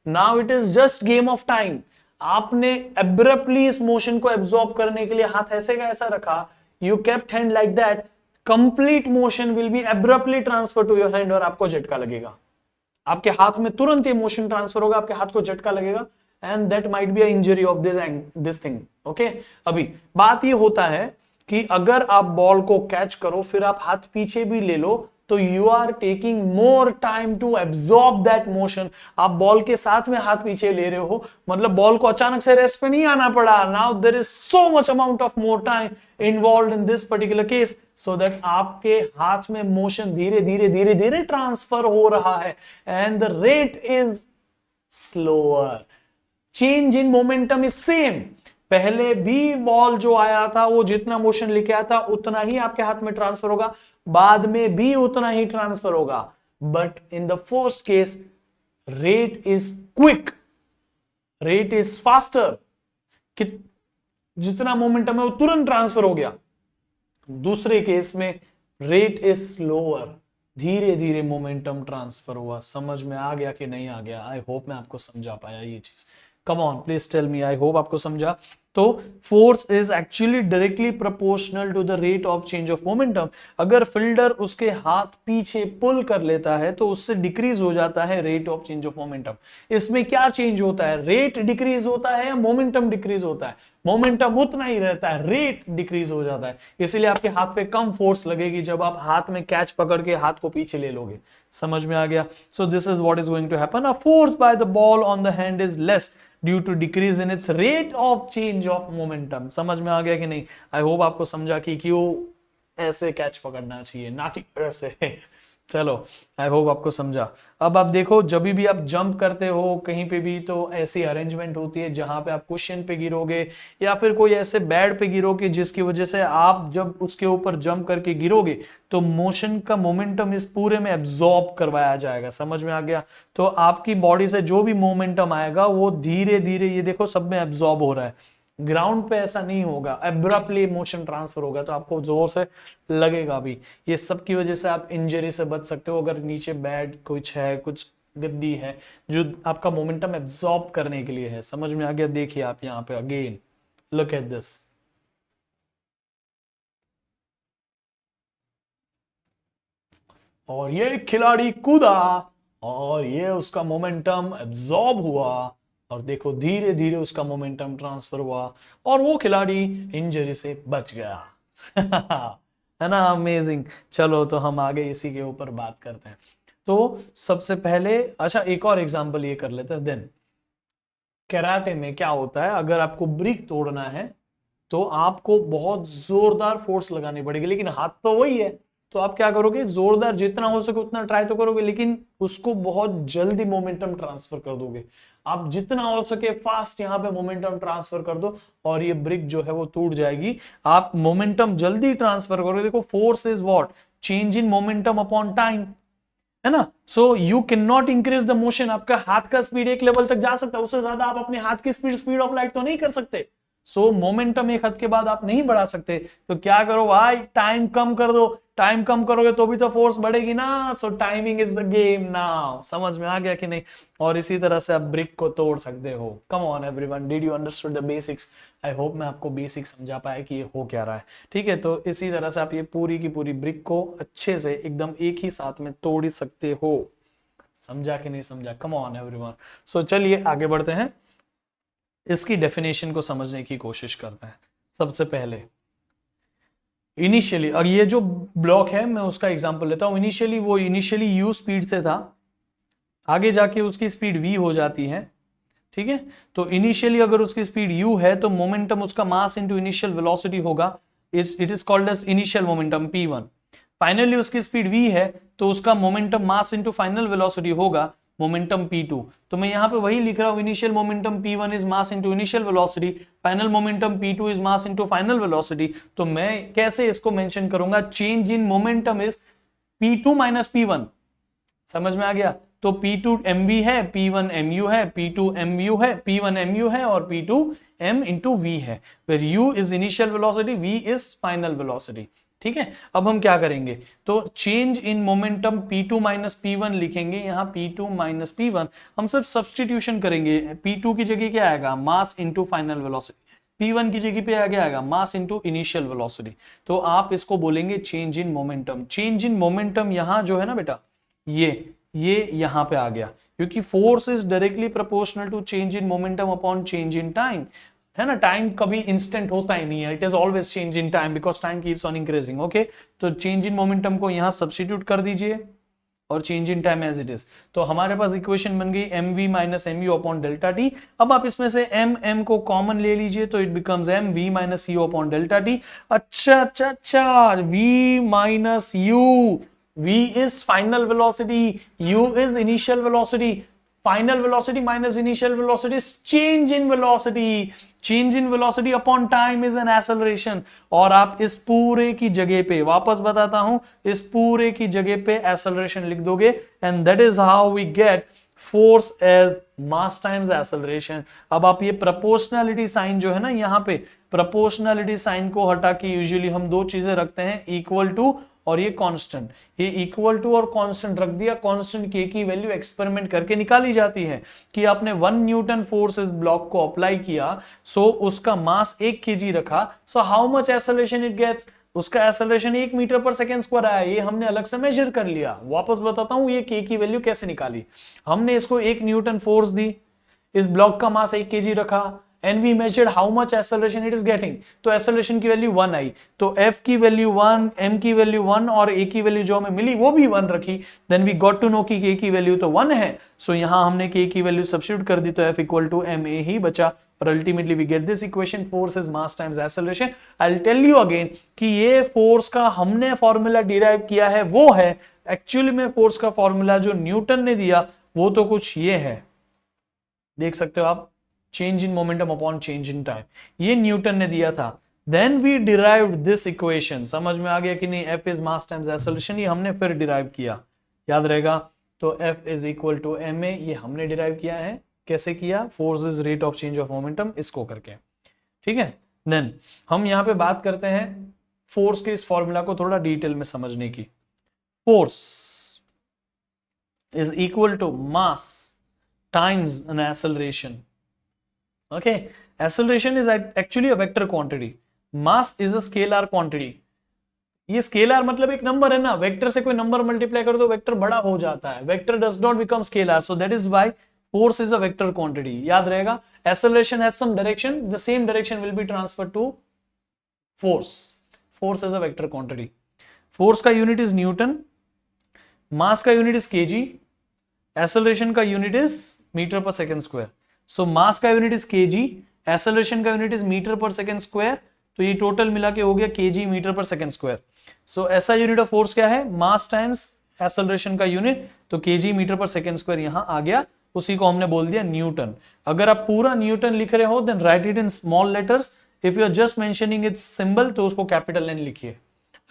Now it is just game of time. आपने एब्रप्टली इस मोशन को एब्सॉर्ब करने के लिए हाथ ऐसे का ऐसा रखा, you kept hand like that, complete motion will be abruptly transfer to your hand और आपको झटका लगेगा. आपके हाथ में तुरंत ये मोशन ट्रांसफर होगा, आपके हाथ को झटका लगेगा, and that might be a injury of this thing. Okay, अभी बात ये होता है कि अगर आप बॉल को कैच करो फिर आप हाथ पीछे भी ले लो, तो you are taking more time to absorb that motion. आप बॉल के साथ में हाथ पीछे ले रहे हो, मतलब बॉल को अचानक से रेस्ट पे नहीं आना पड़ा. Now there is so much amount of more time involved in this particular case, so that आपके हाथ में मोशन धीरे धीरे ट्रांसफर हो रहा है, and the rate is slower. Change in momentum is same. पहले भी बॉल जो आया था वो जितना मोशन लेके आया था उतना ही आपके हाथ में ट्रांसफर होगा, बाद में भी उतना ही ट्रांसफर होगा. But in the first case rate is quick, rate is faster, कि जितना मोमेंटम है वो तुरंत ट्रांसफर हो गया. दूसरे केस में रेट इज स्लोअर, धीरे धीरे मोमेंटम ट्रांसफर हुआ। समझ में आ गया कि नहीं आ गया? आई होप मैं आपको समझा पाया ये चीज। Come on please tell me, I hope आपको समझा। तो force is actually directly proportional to the rate of change of momentum. अगर फील्डर उसके हाथ पीछे पुल कर लेता है तो उससे डिक्रीज हो जाता है rate of change of momentum. इसमें क्या चेंज होता है? रेट डिक्रीज होता है या मोमेंटम डिक्रीज होता है? मोमेंटम उतना ही रहता है, रेट डिक्रीज हो जाता है। इसीलिए आपके हाथ पे कम फोर्स लगेगी जब आप हाथ में कैच पकड़ के हाथ को पीछे ले लोगे। समझ में आ गया? So this is what is going to happen. A force by the ball on the hand is less due to decrease in its rate of change of momentum. समझ में आ गया कि नहीं? आई होप आपको समझा कि क्यों ऐसे कैच पकड़ना चाहिए, ना कि ऐसे। चलो, आई होप आपको समझा। अब आप देखो, जब भी आप जंप करते हो कहीं पे भी तो ऐसी अरेंजमेंट होती है जहां पे आप क्वेश्चन पे गिरोगे या फिर कोई ऐसे बेड पे गिरोगे जिसकी वजह से आप जब उसके ऊपर जंप करके गिरोगे तो मोशन का मोमेंटम इस पूरे में एब्जॉर्ब करवाया जाएगा। समझ में आ गया? तो आपकी बॉडी से जो भी मोमेंटम आएगा वो धीरे धीरे, ये देखो, सब में एब्जॉर्ब हो रहा है। ग्राउंड पे ऐसा नहीं होगा, एब्रप्टली मोशन ट्रांसफर होगा तो आपको जोर से लगेगा भी। ये सब की वजह से आप इंजरी से बच सकते हो। अगर नीचे बेड कुछ है, कुछ गद्दी है जो आपका मोमेंटम एब्जॉर्ब करने के लिए है। समझ में आ गया? देखिए आप यहाँ पे अगेन लुक एट दिस। और ये खिलाड़ी कूदा और ये उसका मोमेंटम एब्जॉर्ब हुआ और देखो धीरे धीरे उसका मोमेंटम ट्रांसफर हुआ और वो खिलाड़ी इंजरी से बच गया। है ना अमेजिंग? चलो तो हम आगे इसी के ऊपर बात करते हैं। तो सबसे पहले अच्छा एक और एग्जांपल ये कर लेते हैं। देन कराटे में क्या होता है, अगर आपको ब्रिक तोड़ना है तो आपको बहुत जोरदार फोर्स लगानी पड़ेगी, लेकिन हाथ तो वही है। तो आप क्या करोगे? जोरदार जितना हो सके उतना ट्राई तो करोगे, लेकिन उसको बहुत जल्दी मोमेंटम ट्रांसफर कर दोगे। आप जितना हो सके फास्ट यहां पे मोमेंटम ट्रांसफर कर दो और ये ब्रिक जो है वो टूट जाएगी। आप मोमेंटम जल्दी ट्रांसफर करोगे। देखो force is what? Change in momentum upon time, है ना? So you can not increase the motion. आपका हाथ का स्पीड एक लेवल तक जा सकता है, उससे ज्यादा आप अपने हाथ की स्पीड स्पीड ऑफ लाइट तो नहीं कर सकते। सो मोमेंटम एक हद के बाद आप नहीं बढ़ा सकते। तो क्या करो भाई? टाइम कम कर दो। टाइम कम करोगे तो भी तो फोर्स बढ़ेगी ना। So timing is the game now. समझ में आ गया कि नहीं? और इसी तरह से आप ब्रिक को तोड़ सकते हो। Come on everyone, did you understood the basics? I hope मैं आपको बेसिक समझा पाया कि ये हो क्या रहा है। ठीक है, तो इसी तरह से आप ये पूरी की पूरी ब्रिक को अच्छे से एकदम एक ही साथ में तोड़ ही सकते हो। समझा कि नहीं समझा? Come on everyone. सो चलिए आगे बढ़ते हैं, इसकी डेफिनेशन को समझने की कोशिश करते हैं। सबसे पहले इनिशियली, और ये जो ब्लॉक है मैं उसका एग्जांपल लेता हूं। इनिशियली यू स्पीड से था, आगे जाके उसकी स्पीड वी हो जाती है। ठीक है, तो इनिशियली अगर उसकी स्पीड u है तो मोमेंटम उसका मास इंटू इनिशियल वेलोसिटी होगा। It is called as initial momentum p1। Finally उसकी स्पीड v है तो उसका momentum mass into final velocity होगा मोमेंटम p2। तो मैं यहां पे वही लिख रहा हूं, initial momentum p1 is mass into initial velocity, final momentum p2 is mass into final velocity. तो मैं कैसे इसको मेंशन करूंगा? Change in momentum is p2 minus p1। समझ में आ गया? तो P2 mv है, P1 mu है, P2 mu है, P1 mu है और P2 m इंटू v है। फिर u is initial velocity, v is final velocity. ठीक है, अब हम क्या करेंगे? तो change in momentum P2 minus P1 लिखेंगे। यहां P2 माइनस P1 हम सिर्फ सब्सटीट्यूशन करेंगे। P2 की जगह क्या आएगा? मास इंटू फाइनल वेलोसिटी। P1 की जगह पे आगे आएगा मास इंटू इनिशियल वेलोसिटी। तो आप इसको बोलेंगे change in momentum. Change in momentum यहां जो है ना बेटा, ये यहां पे आ गया, क्योंकि force is directly proportional to change in momentum upon change in time. है ना? टाइम कभी इंस्टेंट होता ही नहीं है, it is always change in time because time keeps on increasing. Okay, तो चेंज इन मोमेंटम को यहां सब्स्टिट्यूट कर दीजिए और change in time as it is. तो हमारे पास इक्वेशन बन गई M V minus M U upon delta T. अब आप इसमें से एम एम को कॉमन ले लीजिए तो it becomes M V minus U upon delta T. अच्छा अच्छा अच्छा, V minus U, v is final velocity, u is initial velocity, final velocity minus initial velocity is change in velocity, change in velocity upon time is an acceleration। और आप इस पूरे की जगह पे, वापस बताता हूं, इस पूरे की जगह पे acceleration लिख दोगे and that is how we get force as mass times acceleration। अब आप ये proportionality साइन जो है ना, यहाँ पे proportionality साइन को हटा के यूजुअली हम दो चीजें रखते हैं, इक्वल टू और ये कांस्टेंट, ये इक्वल टू और कांस्टेंट रख दिया। कांस्टेंट के की वैल्यू एक्सपेरिमेंट करके निकाली जाती है कि आपने 1 न्यूटन फोर्स इस ब्लॉक को अप्लाई किया, सो उसका मास 1 केजी रखा, so how much acceleration it gets, उसका acceleration 1 metre per second square आया। ये हमने अलग से मेजर कर लिया। वापस बताता हूं ये के की वैल्यू कैसे निकाली। हमने इसको 1 न्यूटन फोर्स दी, इस ब्लॉक का मास 1 केजी रखा, and we measured how much acceleration it is getting. तो एक्सेलरेशन की वैल्यू 1 आई, तो F की वैल्यू 1, M की वैल्यू 1 और A की वैल्यू जो हमें मिली वो भी 1 रखी। Then we got to know कि K की वैल्यू तो 1 है, सो यहां हमने K की वैल्यू सब्स्टिट्यूट कर दी, तो F इक्वल टू ma ही बचा। और ultimately we get this equation, force is mass times acceleration. I will tell you again कि ये फोर्स का हमने फॉर्मूला डिराइव किया है वो है, एक्चुअली में फोर्स का फॉर्मूला जो न्यूटन ने दिया वो तो कुछ ये है, देख सकते हो आप, change in momentum upon change in time, ये न्यूटन ने दिया था। Then we derived this equation, समझ में आ गया कि नहीं, F is mass times acceleration, ये हमने फिर डिराइव किया, याद रहेगा। तो F is equal to ma, ये हमने डिराइव किया है। कैसे किया, force is rate of change of momentum, इसको करके, ठीक है। देन हम यहां पे बात करते हैं फोर्स के इस फॉर्मूला को थोड़ा डिटेल में समझने की। Force is equal to mass times an acceleration. Okay, acceleration is actually a vector quantity. Mass is a scalar quantity. ये स्केलर मतलब एक नंबर है ना, वेक्टर से कोई नंबर मल्टीप्लाई कर दो वेक्टर बड़ा हो जाता है, vector does not become scalar, so that is why force is a vector quantity. याद रहेगा, acceleration has some direction, the same direction will be transferred to force. Force is a vector quantity. Force का unit is newton, mass का unit is KG, acceleration का unit is metre per second square. So mass का unit is KG, acceleration का unit is metre per second square, तो ये total मिला के हो गया KG metre per second square. सो ऐसा यूनिट ऑफ फोर्स क्या है, मास टाइम्स एक्सेलरेशन का यूनिट, तो KG metre per second square यहां आ गया, उसी को हमने बोल दिया न्यूटन। अगर आप पूरा न्यूटन लिख रहे हो then write it in small letters, if you are just mentioning its symbol तो उसको कैपिटल एन लिखिए।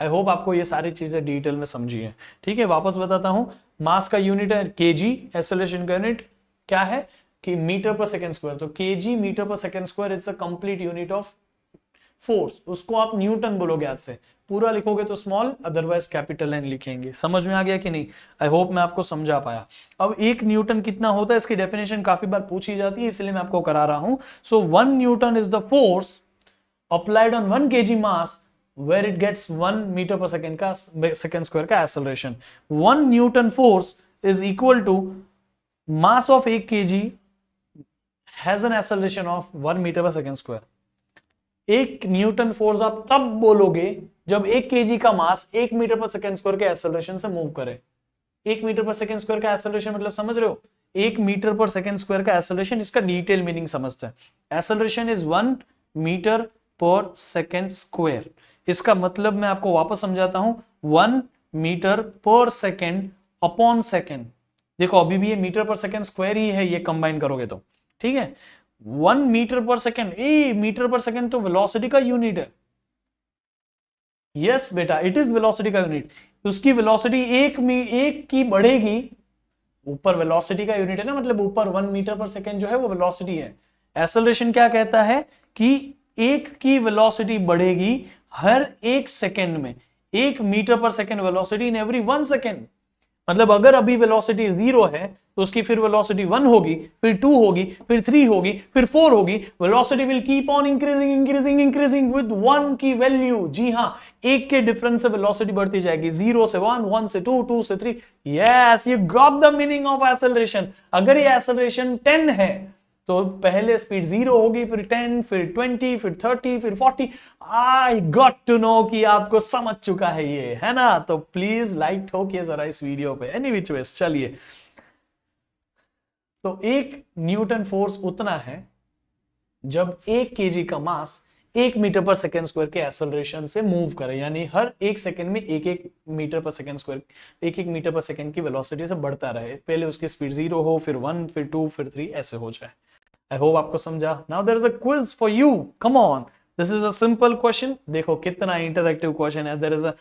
आई होप आपको ये सारी चीजें डिटेल में समझी है, ठीक है। वापस बताता हूं, मास का यूनिट है केजी, एक्सेलरेशन का यूनिट क्या है कि मीटर पर सेकंड स्क्वायर, तो KG metre per second square it's a complete unit of force, उसको आप न्यूटन बोलोगे, याद से पूरा लिखोगे तो स्मॉल, अदरवाइज कैपिटल एन लिखेंगे। समझ में आ गया कि नहीं, आई होप मैं आपको समझा पाया। अब 1 न्यूटन कितना होता है, इसकी डेफिनेशन काफी बार पूछी जाती है, इसलिए मैं आपको करा रहा हूं। So 1 newton is the force applied on 1 KG mass where it gets 1 metre per second का सेकंड स्क्वायर का acceleration. 1 newton force is equal to mass of 1 KG has an acceleration of 1 metre per second square. 1 newton force आप तब बोलोगे जब 1 KG का mass 1 metre per second square के acceleration से move करे। 1 मीटर पर सेकंड स्क्वायर का acceleration मतलब समझ रहे हो, 1 मीटर पर सेकंड स्क्वायर का एक्सेलरेशन, इसका डिटेल मीनिंग समझते हैं। Acceleration is 1 metre per second square, इसका मतलब मैं आपको वापस समझाता हूं, 1 metre per second upon second. देखो अभी भी ये मीटर पर सेकंड स्क्वायर ही है, ये कंबाइन करोगे तो, ठीक है। 1 मीटर पर सेकंड, ए मीटर पर सेकंड तो वेलोसिटी का यूनिट है। यस बेटा, इट इज वेलोसिटी का यूनिट। उसकी वेलोसिटी एक की बढ़ेगी, ऊपर वेलोसिटी का यूनिट है ना, मतलब ऊपर 1 मीटर पर सेकंड जो है वो वेलोसिटी है। एक्सेलरेशन क्या कहता है कि एक की वेलोसिटी बढ़ेगी हर 1 सेकंड में, 1 metre per second velocity in every 1 second. मतलब अगर अभी वेलोसिटी 0 है तो उसकी फिर वेलोसिटी 1 होगी, फिर 2 होगी, फिर 3 होगी, फिर 4 होगी। Velocity will keep on increasing increasing increasing with 1 की वैल्यू। जी हां, 1 के डिफरेंस से वेलोसिटी बढ़ती जाएगी, 0 से 1, 1 से 2, 2 से 3। Yes, you got the meaning of acceleration. अगर ये एक्सेलरेशन 10 है तो पहले स्पीड 0 होगी, फिर 10, फिर 20, फिर 30, फिर 40। आई गॉट टू नो कि आपको समझ चुका है ये, है ना। तो प्लीज लाइक ठोकिए जरा इस वीडियो पे, एनी विच वेज। चलिए, तो 1 न्यूटन फोर्स उतना है जब 1 केजी का mass 1 metre per second square के एक्सेलरेशन से मूव करे, यानी हर 1 सेकेंड में 1-1 metre per second square, 1-1 metre per second की वेलोसिटी से बढ़ता रहे। पहले उसकी स्पीड 0 हो, फिर 1, फिर 2, फिर 3, ऐसे हो जाए। आई होप आपको समझा। Now there is a quiz for you, come on, this is a simple question. देखो कितना इंटरैक्टिव क्वेश्चन है। There is a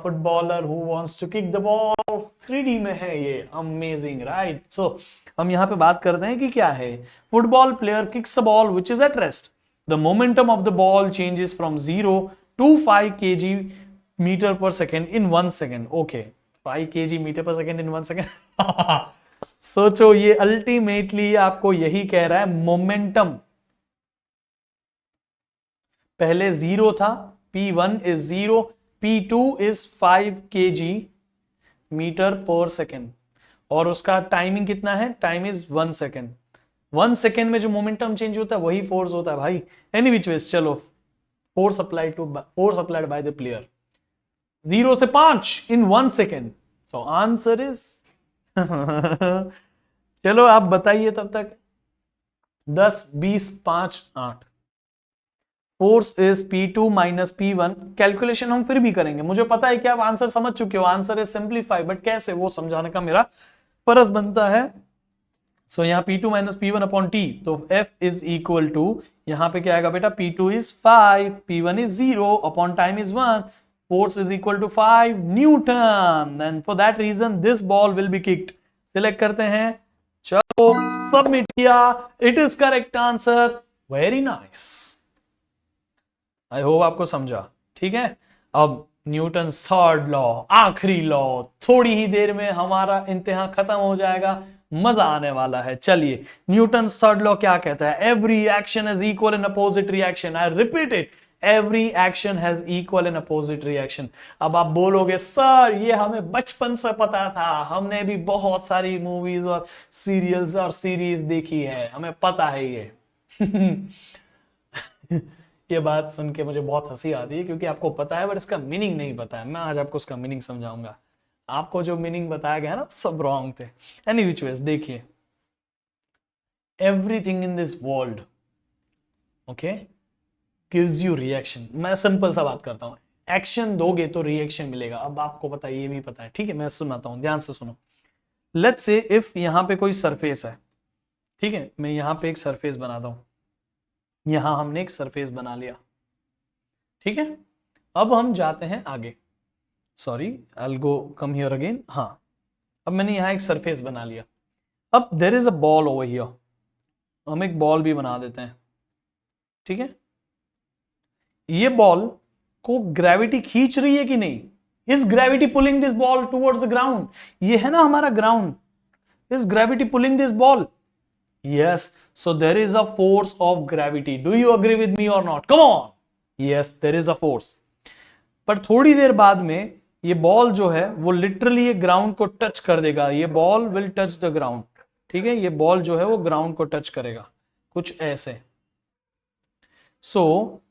footballer who wants to kick the ball, 3D में है ये, अमेजिंग राइट। सो हम यहां पे बात करते हैं कि क्या है। Football player kicks a ball which is at rest, the momentum of the ball changes from 0 to 5 kg metre per second in 1 second. Okay, 5 kg metre per second in 1 second. सोचो, ये अल्टीमेटली आपको यही कह रहा है, momentum पहले 0 था, P1 is 0, P2 is 5 kg metre per second, और उसका टाइमिंग कितना है, टाइम इज 1 सेकेंड। 1 सेकेंड में जो मोमेंटम चेंज होता है वही फोर्स होता है भाई। एनी विच वेज, चलो, force applied by the player, 0 से 5 इन 1 सेकेंड। सो आंसर इज चलो आप बताइए तब तक, 10, 20, 5, 8। Force is P2 minus P1। Calculation हम फिर भी करेंगे, मुझे पता है कि आप आंसर समझ चुके हो, आंसर इज सिंप्लीफाई, बट कैसे वो समझाने का मेरा फर्ज बनता है। सो यहाँ P2 minus P1 upon T, तो F इज इक्वल टू, यहाँ पे क्या आएगा बेटा, P2 is 5, P1 is 0 upon time is 1, force is equal to 5 Newton, and for that reason this ball will be kicked। Select करते हैं, चलो submit किया, it is correct answer, very nice. I hope आपको समझा, ठीक है। अब Newton third law, आखिरी लॉ, थोड़ी ही देर में हमारा इम्तिहान खत्म हो जाएगा, मजा आने वाला है। चलिए, न्यूटन थर्ड लॉ क्या कहता है, every action is equal in opposite reaction. I repeat it, every action has equal and opposite reaction. अब आप बोलोगे सर ये हमें बचपन से पता था, हमने भी बहुत सारी मूवीज और सीरियल्स और सीरीज देखी है, हमें पता है ये। ये बात सुन के मुझे बहुत हंसी आती है, क्योंकि आपको पता है बट इसका मीनिंग नहीं पता है। मैं आज आपको उसका मीनिंग समझाऊंगा। आपको जो मीनिंग बताया गया ना, सब रॉन्ग थे। एनी विच वेज, देखिए, everything in this world, okay, gives you reaction. मैं सिंपल सा बात करता हूं, एक्शन दोगे तो रिएक्शन मिलेगा। अब आपको पता है, ये भी पता है, ठीक है। मैं सुनाता हूं, ध्यान से सुनो। लेट्स से इफ यहां पे कोई सरफेस है, ठीक है, मैं यहां पे एक सरफेस बनाता हूं, यहां हमने एक सरफेस बना लिया, ठीक है। अब हम जाते हैं आगे, sorry I will go come here again. हाँ, अब मैंने यहां एक सरफेस बना लिया। अब there is a ball over here, हम एक बॉल भी बना देते हैं, ठीक है। ये बॉल को ग्रेविटी खींच रही है कि नहीं, is gravity pulling this ball towards the ground. ये है ना हमारा ground, is gravity pulling this ball, yes. So there is a force of gravity. Do you agree with me और not, come on, yes there is a force. पर थोड़ी देर बाद में ये बॉल जो है वो लिटरली ये ग्राउंड को टच कर देगा, ये ball will touch the ground, ठीक है। ये बॉल जो है वो ग्राउंड को टच करेगा, कुछ ऐसे। So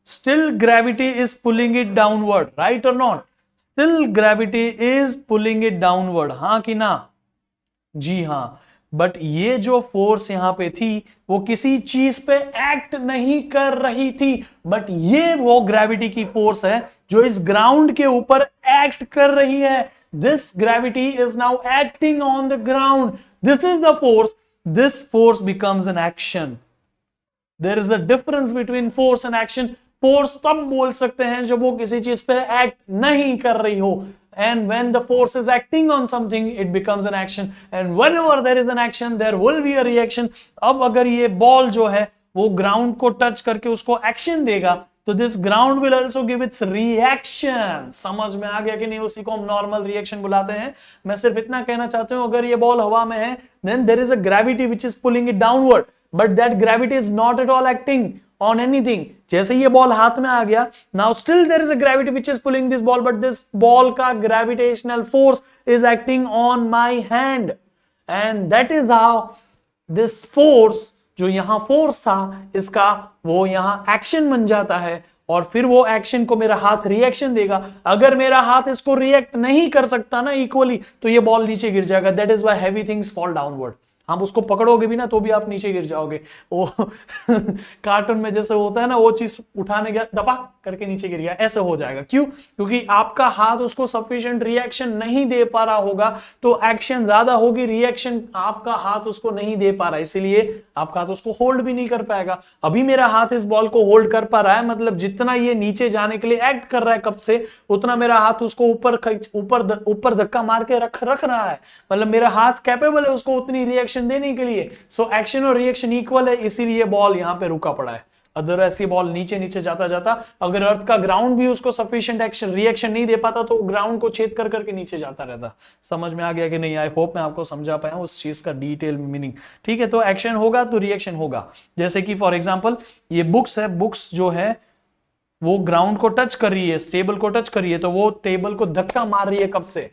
still gravity is pulling it downward, right or not? Still gravity is pulling it downward, हाँ कि ना, जी हाँ। बट ये जो फोर्स यहां पे थी वो किसी चीज पे एक्ट नहीं कर रही थी, बट ये वो ग्रेविटी की फोर्स है जो इस ग्राउंड के ऊपर एक्ट कर रही है। This gravity is now acting on the ground, this is the force, this force becomes an action. There is a difference between force and action। Force तब बोल सकते हैं जब वो किसी चीज पे एक्ट नहीं कर रही हो, and when the force is acting on something it becomes an action, and whenever there is an action there will be a reaction। अब अगर ये बॉल जो है वो ग्राउंड को टच करके उसको एक्शन देगा तो this ground will also give its reaction. समझ में आ गया कि नहीं, उसी को हम नॉर्मल रिएक्शन बुलाते हैं। मैं सिर्फ इतना कहना चाहता हूं, अगर ये बॉल हवा में है then there is a gravity which is pulling it downward, but that gravity is not at all acting on anything. जैसे ये बॉल हाथ में आ गया, now still there is a gravity which is pulling this ball, but this ball का gravitational force is acting on my hand, and that is how this force, जो यहां force था इसका, वो यहां एक्शन बन जाता है, और फिर वो एक्शन को मेरा हाथ रिएक्शन देगा। अगर मेरा हाथ इसको रिएक्ट नहीं कर सकता ना इक्वली, तो ये बॉल नीचे गिर जाएगा। That is why heavy things fall downward. आप उसको पकड़ोगे भी ना तो भी आप नीचे गिर जाओगे। वो कार्टून में जैसे होता है ना, वो चीज उठाने गया, दपक करके नीचे गिर गया, ऐसे हो जाएगा। क्यों? क्योंकि आपका हाथ उसको सफिशिएंट रिएक्शन नहीं दे पा रहा होगा, तो एक्शन ज्यादा होगी, रिएक्शन आपका हाथ उसको नहीं दे पा रहा, इसीलिए आपका हाथ उसको होल्ड भी नहीं कर पाएगा। अभी मेरा हाथ इस बॉल को होल्ड कर पा रहा है, मतलब जितना ये नीचे जाने के लिए एक्ट कर रहा है कब से, उतना मेरा हाथ उसको ऊपर धक्का मार के रख रहा है, मतलब मेरा हाथ कैपेबल है उसको उतनी रिएक्शन देने के लिए। सो एक्शन और रिएक्शन इक्वल है, इसीलिए बॉल यहां पे रुका पड़ा है। अदर ऐसी बॉल नीचे नीचे जाता जाता अगर अर्थ का ग्राउंड भी उसको सफिशिएंट एक्शन रिएक्शन नहीं दे पाता तो ग्राउंड को छेद कर करके नीचे जाता रहता। समझ में आ गया कि नहीं? आई होप मैं आपको समझा पाया हूं उस चीज का डिटेल मीनिंग। ठीक है, तो एक्शन होगा तो रिएक्शन होगा। जैसे कि फॉर एग्जाम्पल ये बुक्स है, बुक्स जो है वो ग्राउंड को टच कर रही है, टेबल को टच कर रही है, तो वो टेबल को धक्का मार रही है कब से?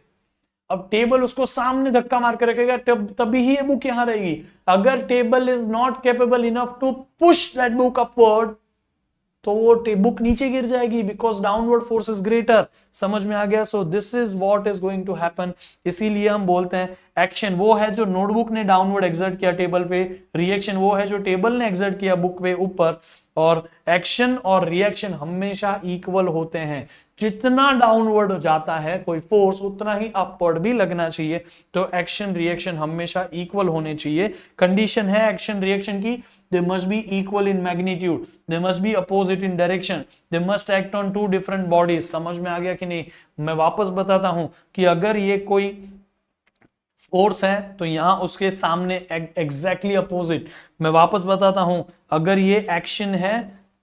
अब टेबल उसको सामने धक्का मार के रखेगा तभी ही ये बुक यहां रहेगी। अगर table is not capable enough to push that book upward तो वो बुक नीचे गिर जाएगी, because downward force is greater. समझ में आ गया? So this is what is going to happen. इसीलिए हम बोलते हैं एक्शन वो है जो नोटबुक ने डाउनवर्ड एक्सर्ट किया टेबल पे, रिएक्शन वो है जो टेबल ने एक्सर्ट किया बुक पे ऊपर, और एक्शन और रिएक्शन हमेशा इक्वल होते हैं। जितना डाउनवर्ड जाता है कोई फोर्स उतना ही अपवर्ड भी लगना चाहिए। तो एक्शन रिएक्शन हमेशा इक्वल होने चाहिए। कंडीशन है एक्शन रिएक्शन की, they must be equal in magnitude, they must be opposite in direction, they must act on two different bodies. समझ में आ गया कि नहीं? मैं वापस बताता हूं कि अगर ये कोई फोर्स है तो यहां उसके सामने एग्जैक्टली अपोजिट। मैं वापस बताता हूं, अगर ये एक्शन है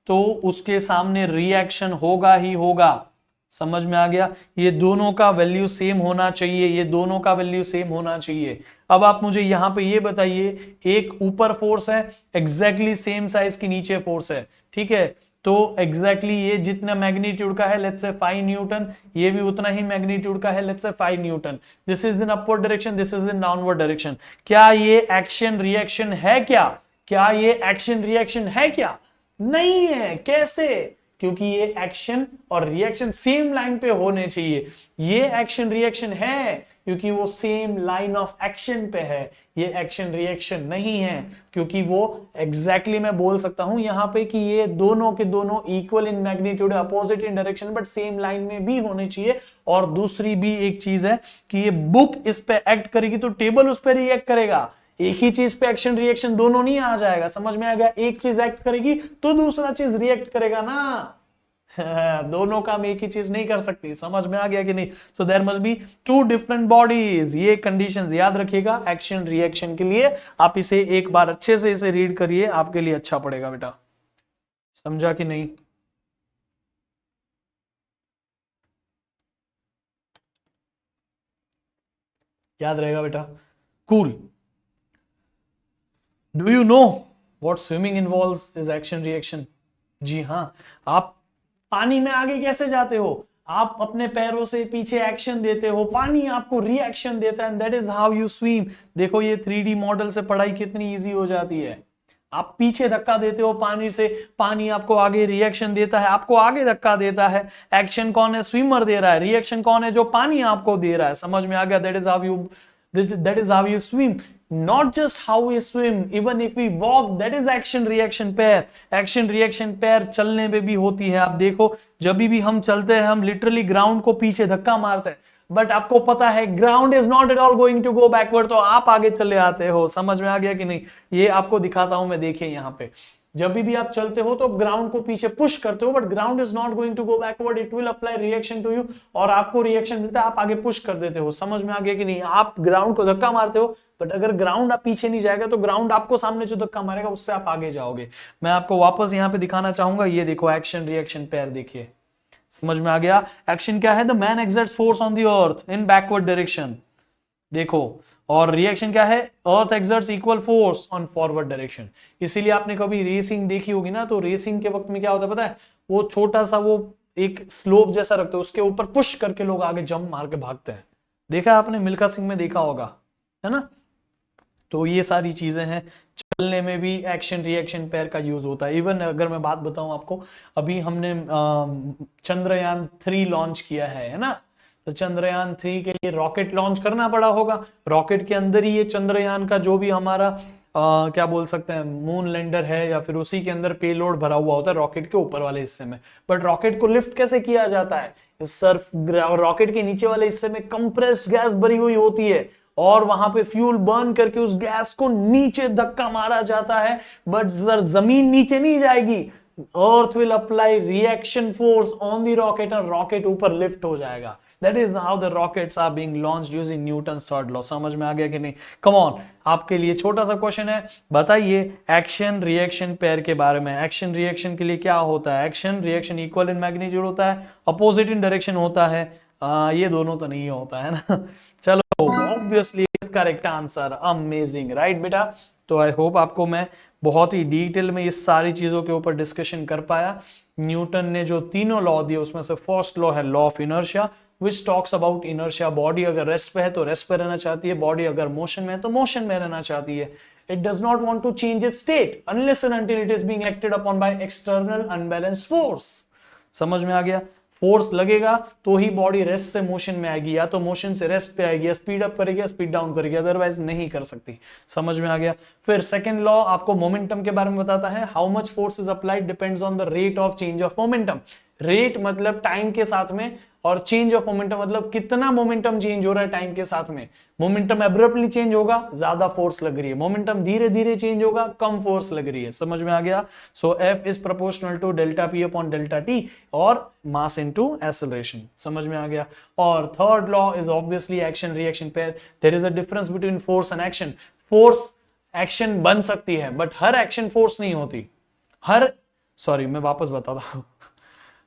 तो उसके सामने रिएक्शन होगा ही होगा। समझ में आ गया? ये दोनों का वैल्यू सेम होना चाहिए, ये दोनों का वैल्यू सेम होना चाहिए। अब आप मुझे यहां पे ये बताइए, एक ऊपर फोर्स है एग्जैक्टली सेम साइज की नीचे फोर्स है, ठीक है? तो एग्जैक्टली ये जितना मैग्नीट्यूड का है लेट्स से 5 न्यूटन, ये भी उतना ही मैग्नीट्यूड का है let's say 5 Newton. This is in upward direction, this is in downward direction. क्या ये एक्शन रिएक्शन है क्या? क्या ये एक्शन रिएक्शन है क्या? नहीं है। कैसे? क्योंकि ये एक्शन और रिएक्शन सेम लाइन पे होने चाहिए। ये एक्शन रिएक्शन है क्योंकि वो सेम लाइन ऑफ एक्शन पे है। ये एक्शन रिएक्शन नहीं है क्योंकि वो एग्जैक्टली मैं बोल सकता हूं यहां पे कि ये दोनों के दोनों equal in magnitude, opposite in direction, but same line में भी होने चाहिए। और दूसरी भी एक चीज है कि ये बुक इस पे एक्ट करेगी तो टेबल उस पर रिएक्ट करेगा। एक ही चीज पे एक्शन रिएक्शन दोनों नहीं आ जाएगा। समझ में आ गया? एक चीज एक्ट करेगी तो दूसरा चीज रिएक्ट करेगा ना। दोनों काम एक ही चीज नहीं कर सकती। समझ में आ गया कि नहीं? So there must be two different bodies. ये कंडीशंस याद रखिएगा एक्शन रिएक्शन के लिए। आप इसे एक बार अच्छे से इसे रीड करिए, आपके लिए अच्छा पड़ेगा बेटा। समझा कि नहीं? याद रहेगा बेटा? Cool. Do you know what swimming involves is action reaction? जी हाँ। आप पानी में आगे कैसे जाते हो? आप अपने पैरों से पीछे एक्शन देते हो, पानी आपको रिएक्शन देता है, that is how you swim. देखो ये 3D मॉडल से पढ़ाई कितनी इजी हो जाती है। आप पीछे धक्का देते हो पानी से, पानी आपको आगे रिएक्शन देता है, आपको आगे धक्का देता है। एक्शन कौन है? स्विमर दे रहा है। रिएक्शन कौन है? जो पानी आपको दे रहा है। समझ में आ गया? that is how you swim. Not just how we swim, even if we walk, that is action reaction pair. Action reaction pair चलने पे भी होती है। आप देखो जब भी हम चलते हैं हम लिटरली ग्राउंड को पीछे धक्का मारते हैं, बट आपको पता है ground is not at all going to go backward, तो आप आगे चले आते हो। समझ में आ गया कि नहीं? ये आपको दिखाता हूं मैं, देखिए यहाँ पे जब भी आप चलते हो तो ग्राउंड को पीछे पुश करते हो, but ground is not going to go backward, it will apply reaction to you, और आपको रिएक्शन मिलता है, आप आगे पुश कर देते हो। समझ में आ गया कि नहीं? आप ग्राउंड को धक्का मारते हो, बट अगर ग्राउंड आप पीछे नहीं जाएगा तो ग्राउंड आपको सामने जो धक्का मारेगा उससे आप आगे जाओगे। मैं आपको वापस यहाँ पे दिखाना चाहूंगा, ये देखो एक्शन रिएक्शन पेयर, देखिए। समझ में आ गया? एक्शन क्या है? The man exerts force on the earth in backward direction, देखो। और रिएक्शन क्या है? Earth exerts equal force on forward direction. इसीलिए आपने कभी रेसिंग देखी होगी ना, तो रेसिंग के वक्त में क्या होता है पता है? वो छोटा सा वो एक स्लोप जैसा रखते हैं, उसके ऊपर पुश करके लोग आगे जंप मार के भागते हैं। देखा आपने? मिल्खा सिंह में देखा होगा, है ना? तो ये सारी चीजें हैं। चलने में भी एक्शन रिएक्शन पेयर का यूज होता है। इवन अगर मैं बात बताऊं आपको, अभी हमने चंद्रयान 3 लॉन्च किया है ना? तो चंद्रयान 3 के लिए रॉकेट लॉन्च करना पड़ा होगा। रॉकेट के अंदर ही ये चंद्रयान का जो भी हमारा क्या बोल सकते हैं मून लैंडर है, या फिर उसी के अंदर पेलोड भरा हुआ होता है रॉकेट के ऊपर वाले हिस्से में। बट रॉकेट को लिफ्ट कैसे किया जाता है? सर्फ रॉकेट के नीचे वाले हिस्से में कंप्रेस्ड गैस भरी हुई होती है, और वहां पे फ्यूल बर्न करके उस गैस को नीचे धक्का मारा जाता है। बट जमीन नीचे नहीं जाएगी, earth will apply reaction force on the rocket और रॉकेट ऊपर लिफ्ट हो जाएगा. That is how the rockets are being launched using Newton's third law. समझ में आ गया कि नहीं? कम ऑन, आपके लिए छोटा सा क्वेश्चन है. बताइए एक्शन रिएक्शन पेयर के बारे में. एक्शन रिएक्शन के लिए क्या होता है? Action reaction equal in magnitude होता है, अपोजिट इन डायरेक्शन होता है. ये दोनों तो नहीं होता है ना. चलो, obviously correct answer. Amazing, right बेटा? तो आई होप आपको मैं बहुत ही डिटेल में इस सारी चीजों के ऊपर डिस्कशन कर पाया. न्यूटन ने जो तीनों लॉ दिए उसमें से फर्स्ट लॉ है law of inertia, which talks about inertia. Body अगर रेस्ट पे है तो रेस्ट पे रहना चाहती है, बॉडी अगर मोशन में है तो मोशन में रहना चाहती है. It does not want to change its state unless and until it is being acted upon by external unbalanced force. समझ में आ गया? फोर्स लगेगा तो ही बॉडी रेस्ट से मोशन में आएगी, या तो मोशन से रेस्ट पे आएगी, या स्पीड अप करेगी या स्पीड डाउन करेगी, अदरवाइज नहीं कर सकती. समझ में आ गया? फिर सेकंड लॉ आपको मोमेंटम के बारे में बताता है. How much force is applied depends on the rate of change of momentum. Rate मतलब टाइम के साथ में, और चेंज ऑफ मोमेंटम मतलब कितना मोमेंटम चेंज हो रहा है टाइम के साथ में. मोमेंटम एब्रप्टली चेंज होगा, ज्यादा फोर्स लग रही है. मोमेंटम धीरे धीरे चेंज होगा, कम फोर्स लग रही है. समझ में आ गया? So F is proportional to delta P upon delta T और मास इनटू एक्सेलरेशन. समझ में आ गया? और third law is obviously action reaction pair. There is a difference between force and action. Force action बन सकती है बट हर एक्शन फोर्स नहीं होती. मैं वापस बताता हूं.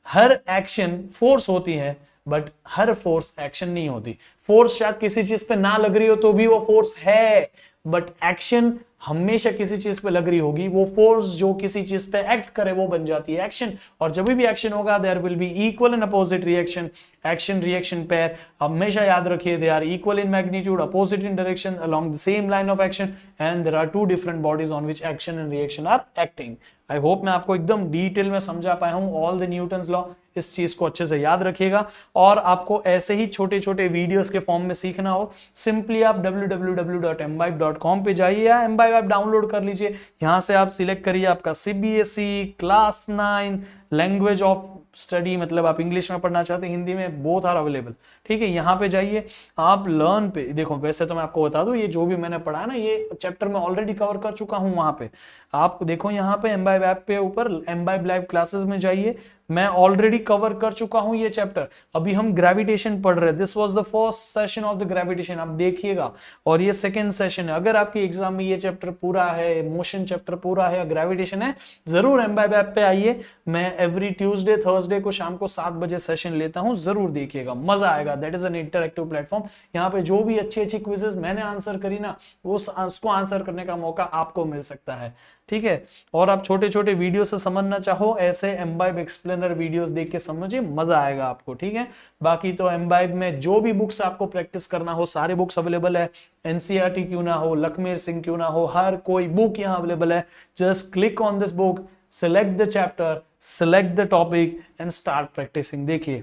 हर एक्शन फोर्स होती है बट हर फोर्स एक्शन नहीं होती. फोर्स शायद किसी चीज पे ना लग रही हो तो भी वो फोर्स है, बट एक्शन हमेशा किसी चीज पे लग रही होगी. वो फोर्स जो किसी चीज पे एक्ट करे वो बन जाती है एक्शन. और जब भी एक्शन होगा there will be equal and opposite reaction. Action reaction pair हमेशा याद रखिए, they are equal in magnitude, opposite in direction along the same line of action, and there are two different bodies on which action and reaction are acting. I hope मैं आपको एकदम detail में समझा पाया हूं ऑल द न्यूटन्स लॉ. इस चीज को अच्छे से याद रखिएगा. और आपको ऐसे ही छोटे छोटे वीडियोस के फॉर्म में सीखना हो, सिंपली आप www.mbibe.com पे जाइए या mbibe ऐप डाउनलोड कर लीजिए. यहां से आप सिलेक्ट करिए आपका CBSE class 9 language of study, मतलब आप इंग्लिश में पढ़ना चाहते हैं, हिंदी में, बोथ आर अवेलेबल. ठीक है, यहाँ पे जाइए आप लर्न पे. देखो वैसे तो मैं आपको बता दूं, ये जो भी मैंने पढ़ा है ना, ये चैप्टर में ऑलरेडी कवर कर चुका हूं. वहां पे आप देखो, यहाँ पे mbibe ऐप पे ऊपर mbibe लाइव क्लासेस में जाइए. मैं ऑलरेडी कवर कर चुका हूं ये चैप्टर. अभी हम ग्रेविटेशन पढ़ रहे हैं. This was the first session of the gravitation, आप देखिएगा. और ये सेकंड सेशन है. अगर आपके एग्जाम में ये चैप्टर पूरा है, मोशन चैप्टर पूरा है, ग्रेविटेशन है, जरूर mbibe ऐप पे आइए. मैं एवरी ट्यूसडे थर्सडे को शाम को 7 बजे सेशन लेता हूं, जरूर देखिएगा, मजा आएगा. That is an interactive platform. यहाँ पे जो भी अच्छी अच्छी क्विजेस मैंने आंसर करी ना, उसको आंसर करने का मौका आपको मिल सकता है. ठीक है, और आप छोटे छोटे वीडियो से समझना चाहो, ऐसे mbibe एक्सप्लेनर वीडियोस देख के समझिए, मजा आएगा आपको. ठीक है, बाकी तो mbibe में जो भी बुक्स आपको प्रैक्टिस करना हो, सारे बुक्स अवेलेबल है. एनसीईआरटी क्यों ना हो, लखमीर सिंह क्यों ना हो, हर कोई बुक यहाँ अवेलेबल है. Just click on this book, select the chapter, select the topic and start practicing. देखिए,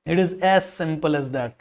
it is as simple as that.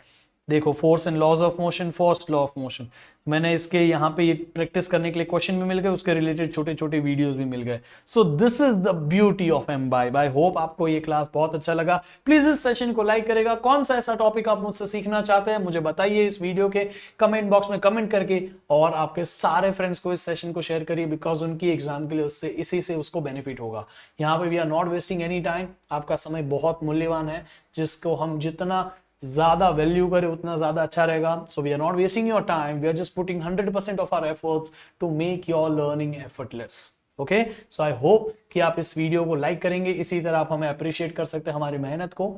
देखो, force and laws of motion, first law of motion, मैंने इसके यहाँ पे ये practice करने के लिए क्वेश्चन भी मिल गए, उसके रिलेटेड छोटे छोटे वीडियोस भी मिल गए. सो this is the beauty of mbibe. I hope आपको ये क्लास बहुत अच्छा लगा. प्लीज इस सेशन को लाइक करेगा. कौन सा ऐसा टॉपिक आप मुझसे सीखना चाहते हैं मुझे बताइए इस वीडियो के कमेंट बॉक्स में कमेंट करके, और आपके सारे फ्रेंड्स को इस सेशन को शेयर करिए, बिकॉज उनकी एग्जाम के लिए उससे इसी से उसको बेनिफिट होगा. यहाँ पे we are not wasting any time. आपका समय बहुत मूल्यवान है, जिसको हम जितना ज्यादा वैल्यू करें उतना ज्यादा अच्छा रहेगा. So we are not wasting your time, we are just putting 100% of our efforts to make your learning effortless. Okay, so I hope कि आप इस वीडियो को लाइक करेंगे. इसी तरह आप हमें अप्रिशिएट कर सकते हैं हमारी मेहनत को.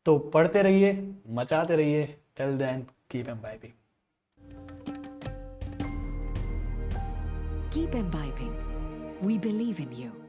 तो पढ़ते रहिए, मचाते रहिए. Till then keep imbibing. Keep imbibing. We believe in you.